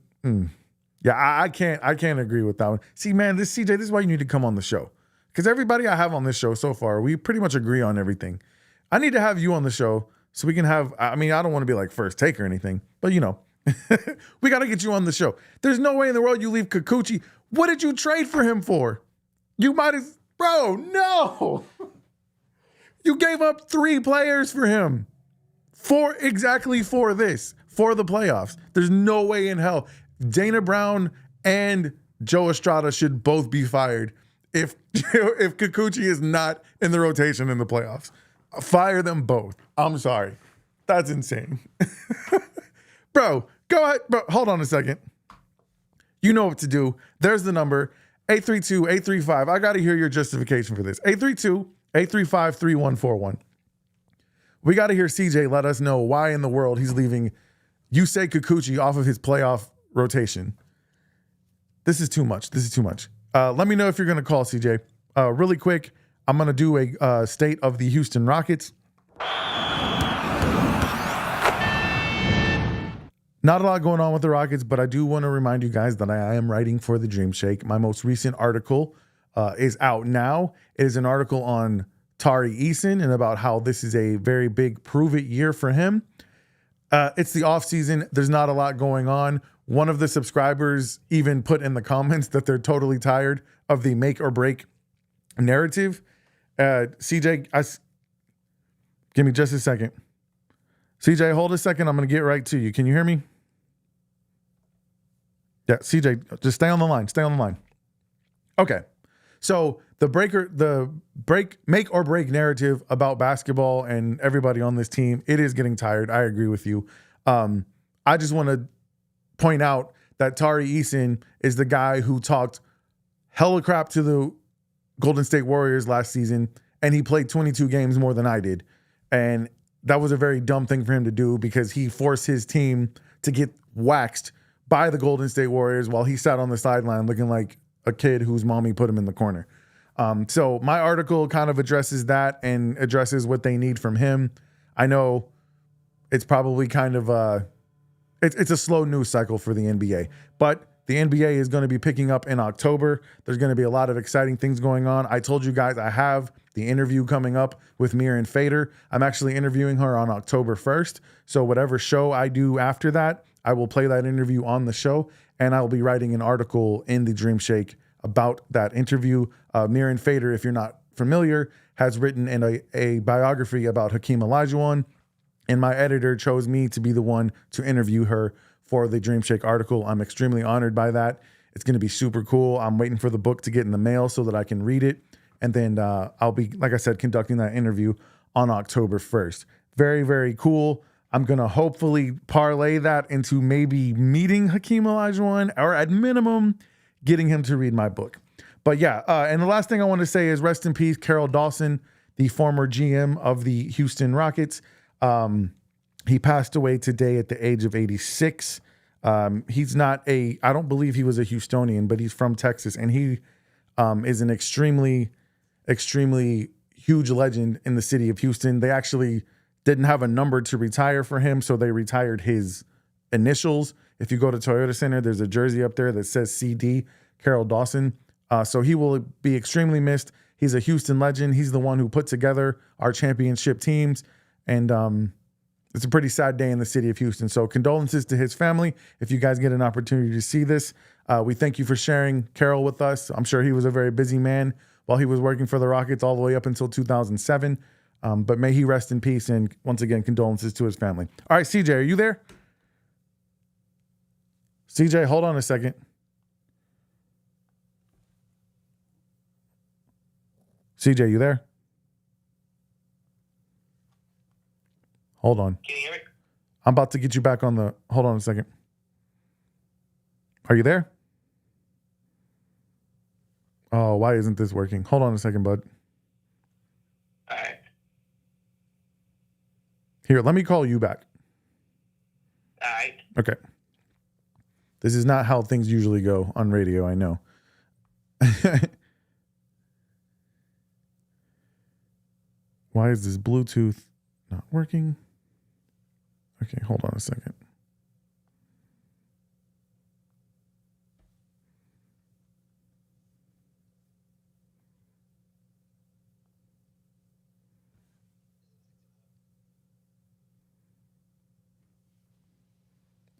I can't agree with that one. See, man, this is why you need to come on the show. Because everybody I have on this show so far, we pretty much agree on everything. I need to have you on the show so we can have, I mean, I don't want to be like first take or anything, but you know, we got to get you on the show. There's no way in the world you leave Kikuchi. What did you trade for him for? You might have, bro, no. You gave up 3 players for him for the playoffs. There's no way in hell. Dana Brown and Joe Estrada should both be fired if Kikuchi is not in the rotation in the playoffs. Fire them both. I'm sorry. That's insane. Bro, go ahead. Bro, hold on a second. You know what to do. There's the number, 832-835. I got to hear your justification for this. 832-835-3141. We got to hear CJ let us know why in the world he's leaving Yusei Kikuchi off of his playoff rotation. This is too much. Let me know if you're going to call, CJ. Really quick, I'm going to do a state of the Houston Rockets. Not a lot going on with the Rockets, but I do want to remind you guys that I am writing for the Dream Shake. My most recent article is out now. It is an article on Tari Eason and about how this is a very big prove-it year for him. It's the offseason. There's not a lot going on. One of the subscribers even put in the comments that they're totally tired of the make or break narrative. CJ, give me just a second. CJ, hold a second. I'm going to get right to you. Can you hear me? Yeah, CJ, just stay on the line. Okay. So the make or break narrative about basketball and everybody on this team, it is getting tired. I agree with you. I just want to point out that Tari Eason is the guy who talked hella crap to the Golden State Warriors last season, and he played 22 games more than I did. And that was a very dumb thing for him to do because he forced his team to get waxed by the Golden State Warriors while he sat on the sideline looking like a kid whose mommy put him in the corner. So my article kind of addresses that and addresses what they need from him. I know it's probably kind of it's a slow news cycle for the NBA, but the NBA is going to be picking up in October. There's going to be a lot of exciting things going on. I told you guys I have the interview coming up with Miriam Fader. I'm actually interviewing her on October 1st. So whatever show I do after that, I will play that interview on the show, and I will be writing an article in the Dream Shake about that interview. Miriam Fader, if you're not familiar, has written in a biography about Hakeem Olajuwon, and my editor chose me to be the one to interview her for the Dream Shake article. I'm extremely honored by that. It's going to be super cool. I'm waiting for the book to get in the mail so that I can read it. And then I'll be, like I said, conducting that interview on October 1st. Very, very cool. I'm going to hopefully parlay that into maybe meeting Hakeem Olajuwon, or at minimum, getting him to read my book. But yeah, and the last thing I want to say is rest in peace, Carroll Dawson, the former GM of the Houston Rockets. He passed away today at the age of 86. He's not I don't believe he was a Houstonian, but he's from Texas, and he is an extremely, extremely huge legend in the city of Houston. They actually didn't have a number to retire for him, so they retired his initials. If you go to Toyota Center, there's a jersey up there that says CD, Carroll Dawson. So he will be extremely missed. He's a Houston legend. He's the one who put together our championship teams, and it's a pretty sad day in the city of Houston. So condolences to his family. If you guys get an opportunity to see this, we thank you for sharing Carroll with us. I'm sure he was a very busy man while he was working for the Rockets all the way up until 2007. But may he rest in peace. And once again, condolences to his family. All right, CJ, are you there? CJ, hold on a second. CJ, you there? Hold on.
Can you hear me?
I'm about to get you back on the... Hold on a second. Are you there? Oh, why isn't this working? Hold on a second, bud.
All right.
Here, let me call you back.
All right.
Okay. This is not how things usually go on radio, I know. Why is this Bluetooth not working? Okay, hold on a second.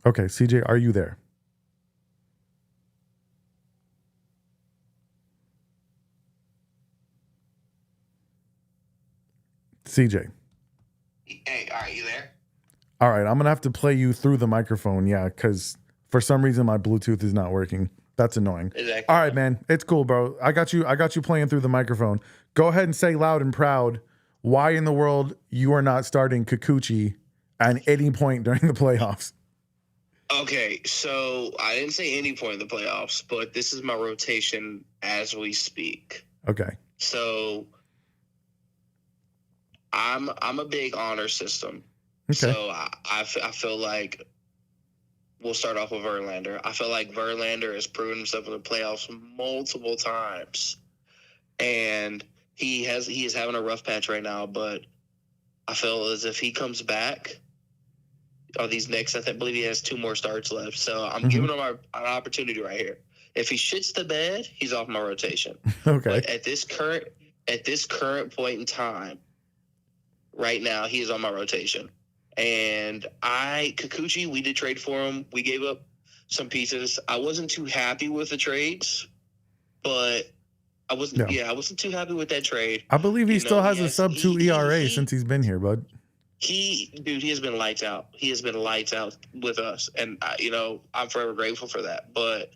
Okay, CJ, are you there? CJ.
Hey, all right, you there?
All right, I'm going to have to play you through the microphone, yeah, because for some reason my Bluetooth is not working. That's annoying.
Exactly.
All right, man. It's cool, bro. I got you playing through the microphone. Go ahead and say loud and proud why in the world you are not starting Kikuchi at any point during the playoffs.
Okay, so I didn't say any point in the playoffs, but this is my rotation as we speak.
Okay.
So I'm a big honor system.
Okay.
So I feel like we'll start off with Verlander. I feel like Verlander has proven himself in the playoffs multiple times, and he is having a rough patch right now. But I feel as if he comes back on these next, I believe he has 2 more starts left. So I'm giving him an opportunity right here. If he shits the bed, he's off my rotation.
Okay.
But at this current point in time, right now, he is on my rotation. And Kikuchi, we did trade for him. We gave up some pieces. I wasn't too happy with the trades, but I wasn't too happy with that trade.
I believe he still has a sub-2 ERA since he's been here, bud.
He has been lights out. He has been lights out with us. And, I'm forever grateful for that. But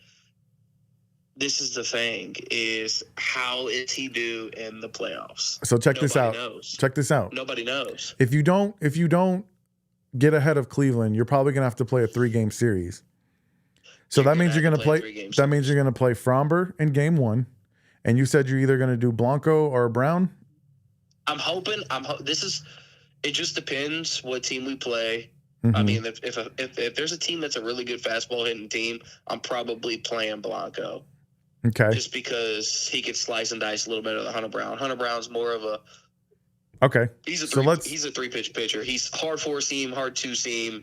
this is the thing: is how is he do in the playoffs?
So check this out.
Knows.
Check this out.
Nobody knows.
If you don't get ahead of Cleveland, you're probably gonna have to play a 3-game series. So that means you're gonna play. That means you're gonna play Fromber in game 1, and you said you're either gonna do Blanco or Brown.
I'm hoping. It just depends what team we play.
Mm-hmm.
I mean, if there's a team that's a really good fastball hitting team, I'm probably playing Blanco.
Okay.
Just because he could slice and dice a little bit of the Hunter Brown. Hunter Brown's more of a.
Okay.
He's a 3-pitch pitcher. He's hard 4-seam, hard 2-seam,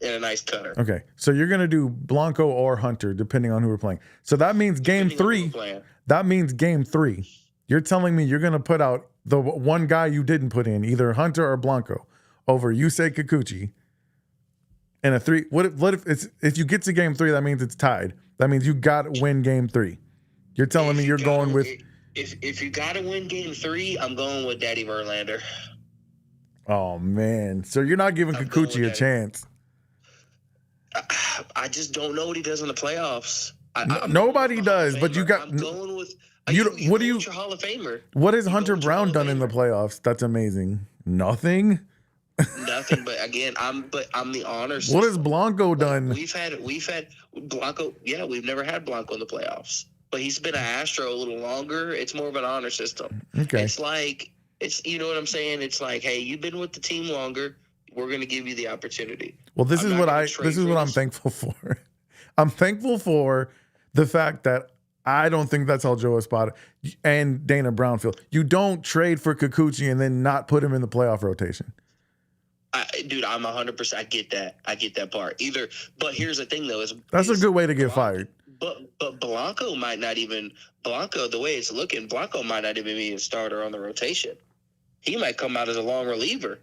and a nice cutter.
Okay. So you're gonna do Blanco or Hunter, depending on who we're playing. So that means game 3. That means game 3. You're telling me you're gonna put out the one guy you didn't put in, either Hunter or Blanco, over Yusei Kikuchi. In a 3, what if you get to game 3, that means it's tied. That means you got to win game 3. You're telling me you're going with.
If you got to win game 3, I'm going with Daddy Verlander.
Oh man, so you're not giving Kikuchi a chance.
I just don't know what he does in the playoffs.
Nobody does, but you got.
I'm going with.
What do you?
Hall of Famer.
What has Hunter Brown done in the playoffs? That's amazing. Nothing.
Nothing, but again, I'm the honor system.
What has Blanco done?
We've had Blanco. Yeah, we've never had Blanco in the playoffs, but he's been an Astro a little longer. It's more of an honor system.
Okay,
it's you know what I'm saying. It's like, hey, you've been with the team longer. We're going to give you the opportunity.
Well, this is what I'm thankful for. I'm thankful for the fact that I don't think that's how Joe Espada and Dana Brown feel. You don't trade for Kikuchi and then not put him in the playoff rotation.
Dude, I'm 100%. I get that part. But here's the thing, though:
that's a good way to get fired.
But Blanco might not even the way it's looking. Blanco might not even be a starter on the rotation. He might come out as a long reliever.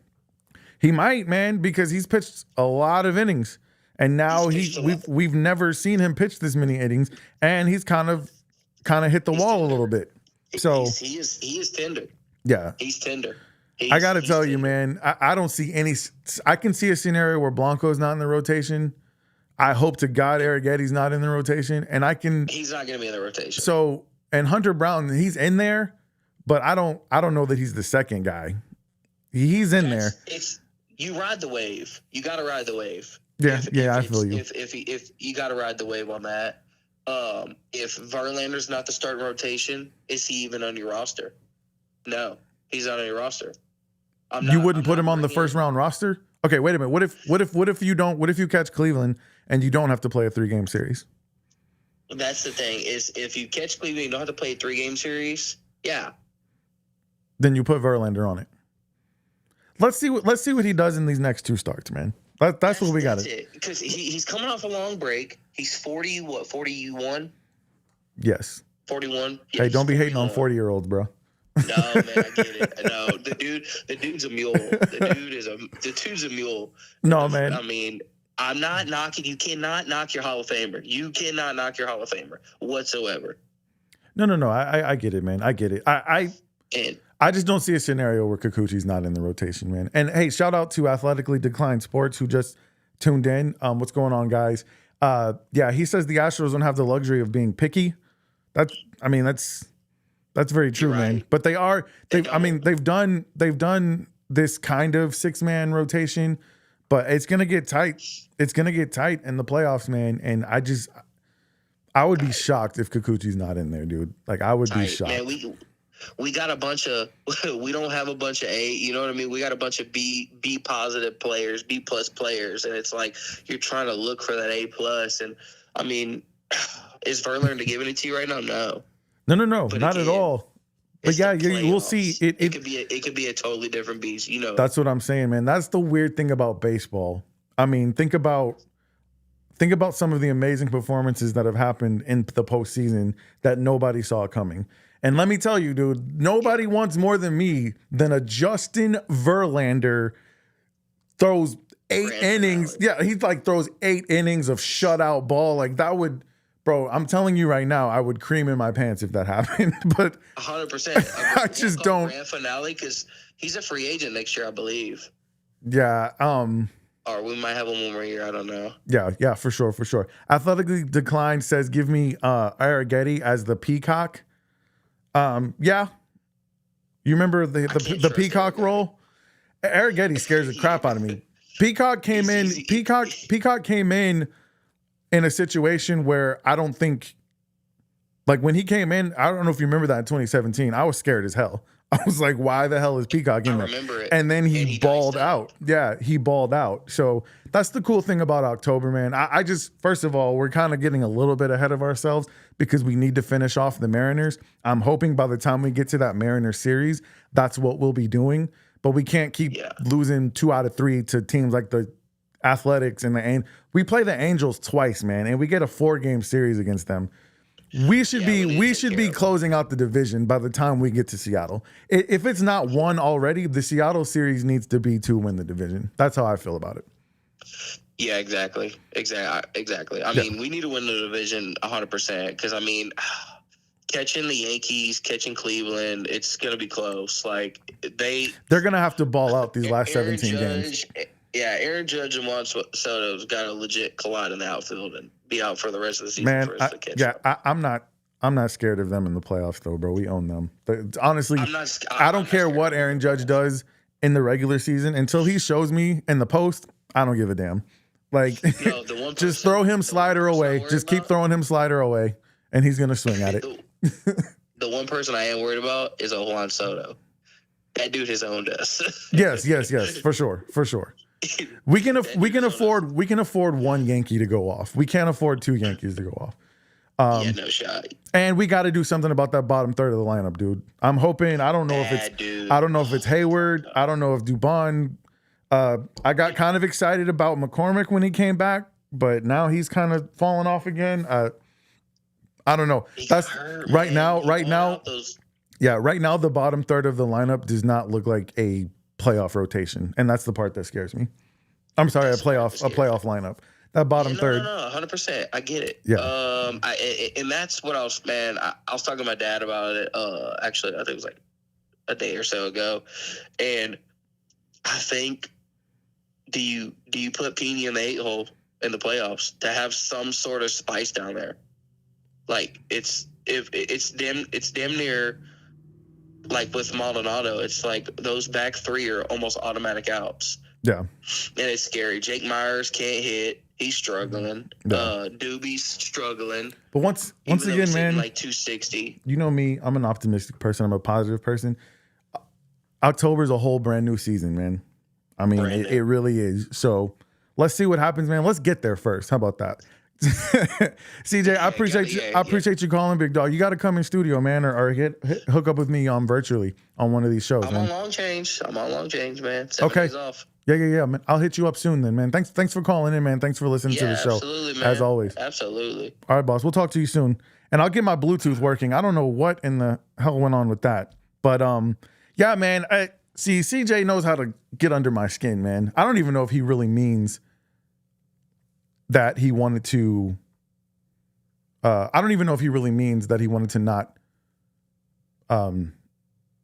He
might, man, because he's pitched a lot of innings, and now we've never seen him pitch this many innings, and he's kind of hit the wall a little bit. So
he is tender.
Yeah,
he's tender.
I got to tell you, man, I don't see any. I can see a scenario where Blanco's not in the rotation. I hope to God Eric Eddy's not in the rotation, and he's
not going to be in the rotation.
So, and Hunter Brown, he's in there, but I don't know that he's the second guy. He's in there.
You ride the wave. You got to ride the wave.
Yeah, I feel you.
If you got to ride the wave on that. If Verlander's not the starting rotation, is he even on your roster? No, he's not on your roster.
You wouldn't put him on the first round roster? Okay, wait a minute. What if you catch Cleveland and you don't have to play a 3-game series?
That's the thing, is if you catch Cleveland, you don't have to play a 3-game series. Yeah.
Then you put Verlander on it. Let's see what he does in these next 2 starts, man. That's what we got.
Because he's coming off a long break. He's 41?
Yes.
41. Yeah,
hey, don't be hating on 40-year-olds, bro.
No, man, I get it. No, the dude's a mule. The dude's a mule.
No, man.
I mean, I'm not knocking. You cannot knock your Hall of Famer. You cannot knock your Hall of Famer whatsoever.
No. I get it, man. I get it. I just don't see a scenario where Kikuchi's not in the rotation, man. And hey, shout out to Athletically Declined Sports who just tuned in. What's going on, guys? Yeah, he says the Astros don't have the luxury of being picky. That's very true, right, man. But they've done this kind of 6-man rotation, but it's gonna get tight. It's gonna get tight in the playoffs, man. And I would be shocked if Kikuchi's not in there, dude. Like, I would be shocked.
Man, we got a bunch of we don't have a bunch of A, you know what I mean? We got a bunch of B positive players, B plus players, and it's like you're trying to look for that A plus. And I mean, is Verlander giving it to you right now? No.
No, but not at all. But yeah, we'll see.
It could be a totally different beast, you know.
That's what I'm saying, man. That's the weird thing about baseball. I mean, think about some of the amazing performances that have happened in the postseason that nobody saw coming. And let me tell you, dude, nobody wants more than me than a Justin Verlander throws 8 innings. Yeah, he throws 8 innings of shutout ball. Like, that would, bro, I'm telling you right now, I would cream in my pants if that happened. But
100%.
I just don't.
Grand finale, because he's a free agent next year, I believe.
Yeah.
Or we might have one more year. I don't know.
Yeah, for sure. Athletically Declined says, give me Arrighetti as the peacock. Yeah. You remember the peacock role? Arrighetti scares the crap out of me. Peacock came in. Peacock came in a situation where I don't think, like when he came in, I don't know if you remember that in 2017. I was scared as hell. I was like, why the hell is Peacock in there?
I remember it.
And then he balled out. Yeah, he balled out. So that's the cool thing about October, man. I just, first of all, we're kind of getting a little bit ahead of ourselves because we need to finish off the Mariners. I'm hoping by the time we get to that Mariners series, that's what we'll be doing. But we can't keep losing 2 out of 3 to teams like the Athletics and we play the Angels twice, man, and we get a 4-game series against them. We should be closing out the division by the time we get to Seattle. If it's not 1 already, the Seattle series needs to be to win the division. That's how I feel about it.
Yeah, exactly. I mean, we need to win the division 100% because, I mean, catching the Yankees, catching Cleveland, it's going to be close. Like, they're
going to have to ball out these last 17 games.
Yeah, Aaron Judge and Juan Soto's got to legit collide in the outfield and be out for the rest of the season.
Man,
for us to catch up.
I'm not scared of them in the playoffs, though, bro. We own them. Honestly, I don't care what Aaron Judge does in the regular season. Until he shows me in the post, I don't give a damn. Like, just throw him slider away. Just keep throwing him slider away, and he's going to swing at it.
The one person I am worried about is Juan Soto. That dude has owned us.
Yes, for sure. We can afford 1 Yankee to go off. We can't afford 2 Yankees to go off.
Yeah, no shot.
And we got to do something about that bottom third of the lineup, dude. I'm hoping. I don't know if it's Hayward. I don't know if Dubon. I got kind of excited about McCormick when he came back, but now he's kind of falling off again. I don't know. That's right now. Yeah, right now the bottom third of the lineup does not look like a playoff rotation, and that's the part that scares me. I'm sorry, a playoff lineup. That bottom third.
No, 100%. I get it.
Yeah.
And that's what I was talking to my dad about it. Actually, I think it was like a day or so ago, and I think, do you put Peony in the 8-hole in the playoffs to have some sort of spice down there? Like it's damn near. Like with Maldonado, it's like those back 3 are almost automatic outs.
Yeah.
And it's scary. Jake Myers can't hit. He's struggling.
Yeah.
Doobie's struggling.
But once again, man,
like 260.
You know me, I'm an optimistic person. I'm a positive person. October's a whole brand new season, man. I mean, it really is. So let's see what happens, man. Let's get there first. How about that? CJ, I appreciate you calling, big dog. You got to come in studio, man, or hook up with me virtually on one of these shows.
I'm on long change, man. 7 days off.
Yeah, man. I'll hit you up soon, then, man. Thanks for calling in, man. Thanks for listening to the show.
Absolutely, man.
As always.
Absolutely.
All right, boss. We'll talk to you soon, and I'll get my Bluetooth working. I don't know what in the hell went on with that, but yeah, man. CJ knows how to get under my skin, man. I don't even know if he really means that he wanted to, I don't even know if he really means that he wanted to not,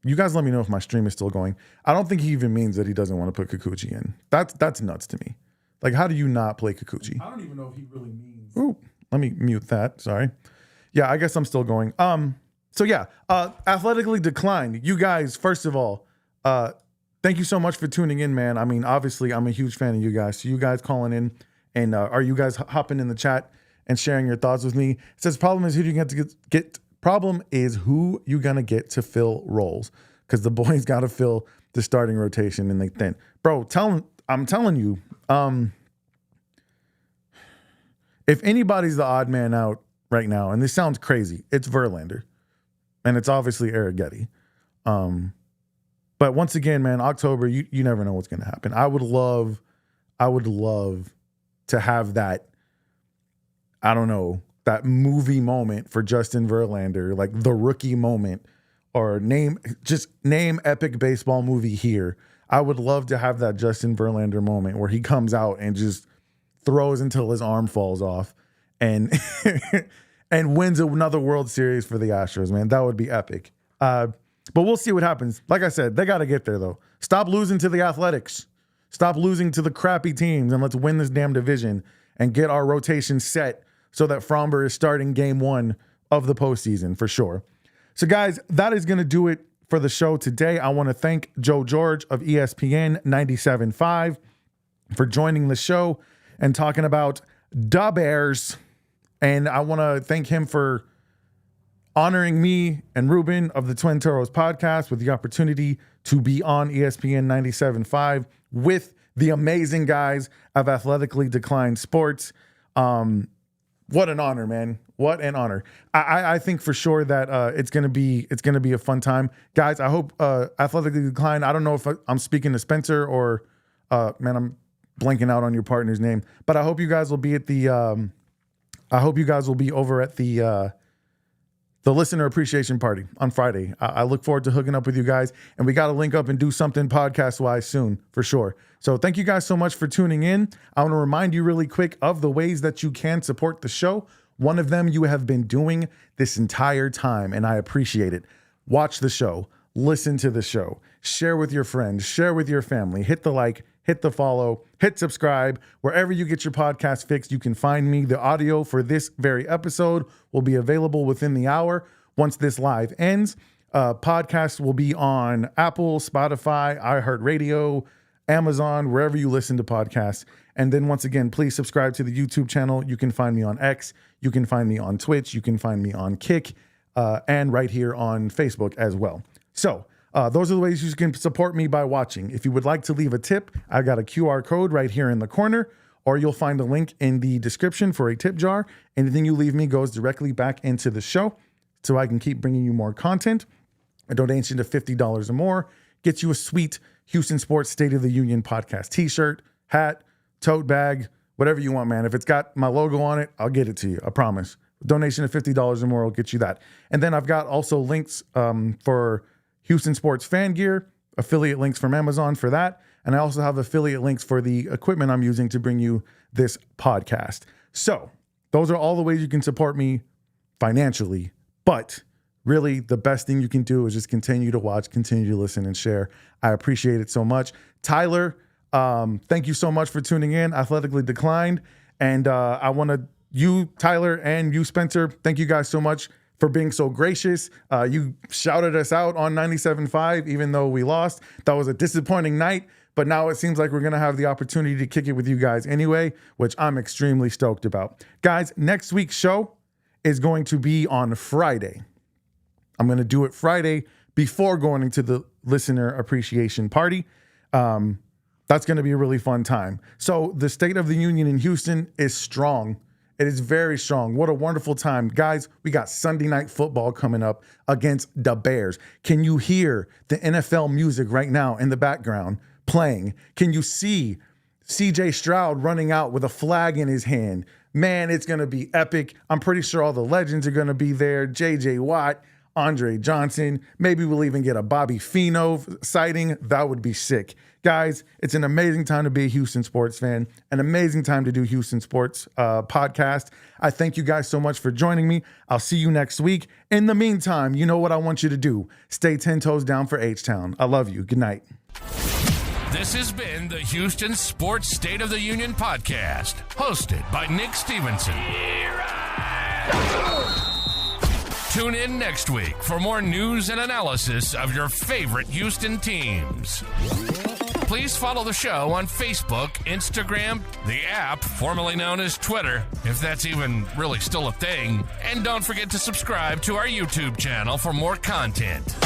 you guys let me know if my stream is still going. I don't think he even means that he doesn't want to put Kikuchi in. That's nuts to me. Like, how do you not play Kikuchi? I don't even know if he really means. Ooh, let me mute that. Sorry. Yeah, I guess I'm still going. So yeah, Athletically Declined. You guys, first of all, thank you so much for tuning in, man. I mean, obviously, I'm a huge fan of you guys. So you guys calling in. And are you guys hopping in the chat and sharing your thoughts with me? It says problem is who you gonna get to fill roles, because the boys got to fill the starting rotation and they thin. Bro, I'm telling you, if anybody's the odd man out right now, and this sounds crazy, it's Verlander, and it's obviously Arrighetti. But once again, man, October, you never know what's gonna happen. I would love to have that, I don't know, that movie moment for Justin Verlander, like the rookie moment, or name epic baseball movie here. I would love to have that Justin Verlander moment where he comes out and just throws until his arm falls off and and wins another World Series for the Astros, man. That would be epic. But we'll see what happens. Like I said, they got to get there, though. Stop losing to the Athletics. Stop losing to the crappy teams and let's win this damn division and get our rotation set so that Fromber is starting game 1 of the postseason for sure. So guys, that is going to do it for the show today. I want to thank Joe George of ESPN 97.5 for joining the show and talking about Da Bears. And I want to thank him for honoring me and Ruben of the Twin Toros podcast with the opportunity to be on ESPN 97.5 with the amazing guys of Athletically Declined Sports. What an honor, man. What an honor. I think for sure that it's gonna be a fun time. Guys, I hope Athletically Declined, I don't know if I'm speaking to Spencer or man, I'm blanking out on your partner's name, but I hope you guys will be at the over at the listener appreciation party on Friday. I look forward to hooking up with you guys, and we got to link up and do something podcast-wise soon for sure. So thank you guys so much for tuning in. I want to remind you really quick of the ways that you can support the show. One of them you have been doing this entire time, and I appreciate it. Watch the show, listen to the show, share with your friends, share with your family, hit the like, hit the follow, hit subscribe. Wherever you get your podcast fixed, you can find me. The audio for this very episode will be available within the hour once this live ends. Podcasts will be on Apple, Spotify, iHeartRadio, Amazon, wherever you listen to podcasts. And then once again, please subscribe to the YouTube channel. You can find me on X. You can find me on Twitch. You can find me on Kick and right here on Facebook as well. So those are the ways you can support me by watching. If you would like to leave a tip, I got a QR code right here in the corner, or you'll find a link in the description for a tip jar. Anything you leave me goes directly back into the show so I can keep bringing you more content. A donation to $50 or more gets you a sweet Houston Sports State of the Union podcast t-shirt, hat, tote bag, whatever you want, man. If it's got my logo on it, I'll get it to you. I promise. A donation of $50 or more will get you that. And then I've got also links for Houston Sports fan gear, affiliate links from Amazon for that. And I also have affiliate links for the equipment I'm using to bring you this podcast. So those are all the ways you can support me financially. But really, the best thing you can do is just continue to watch, continue to listen, and share. I appreciate it so much. Tyler, thank you so much for tuning in. Athletically Declined. And I want to, you, Tyler, and you, Spencer, thank you guys so much for being so gracious. You shouted us out on 97.5, even though we lost. That was a disappointing night, but now it seems like we're going to have the opportunity to kick it with you guys anyway, which I'm extremely stoked about. Guys, next week's show is going to be on Friday. I'm going to do it Friday before going into the listener appreciation party. That's going to be a really fun time. So the State of the Union in Houston is strong. It is very strong. What a wonderful time. Guys, we got Sunday Night Football coming up against the Bears. Can you hear the NFL music right now in the background playing? Can you see CJ Stroud running out with a flag in his hand? Man, it's going to be epic. I'm pretty sure all the legends are going to be there. JJ Watt, Andre Johnson. Maybe we'll even get a Bobby Fino sighting. That would be sick. Guys, it's an amazing time to be a Houston sports fan, an amazing time to do Houston Sports podcast. I thank you guys so much for joining me. I'll see you next week. In the meantime, you know what I want you to do. Stay 10 toes down for H-Town. I love you. Good night.
This has been the Houston Sports State of the Union podcast, hosted by Nick Stevenson. Tune in next week for more news and analysis of your favorite Houston teams. Please follow the show on Facebook, Instagram, the app, formerly known as Twitter, if that's even really still a thing. And don't forget to subscribe to our YouTube channel for more content.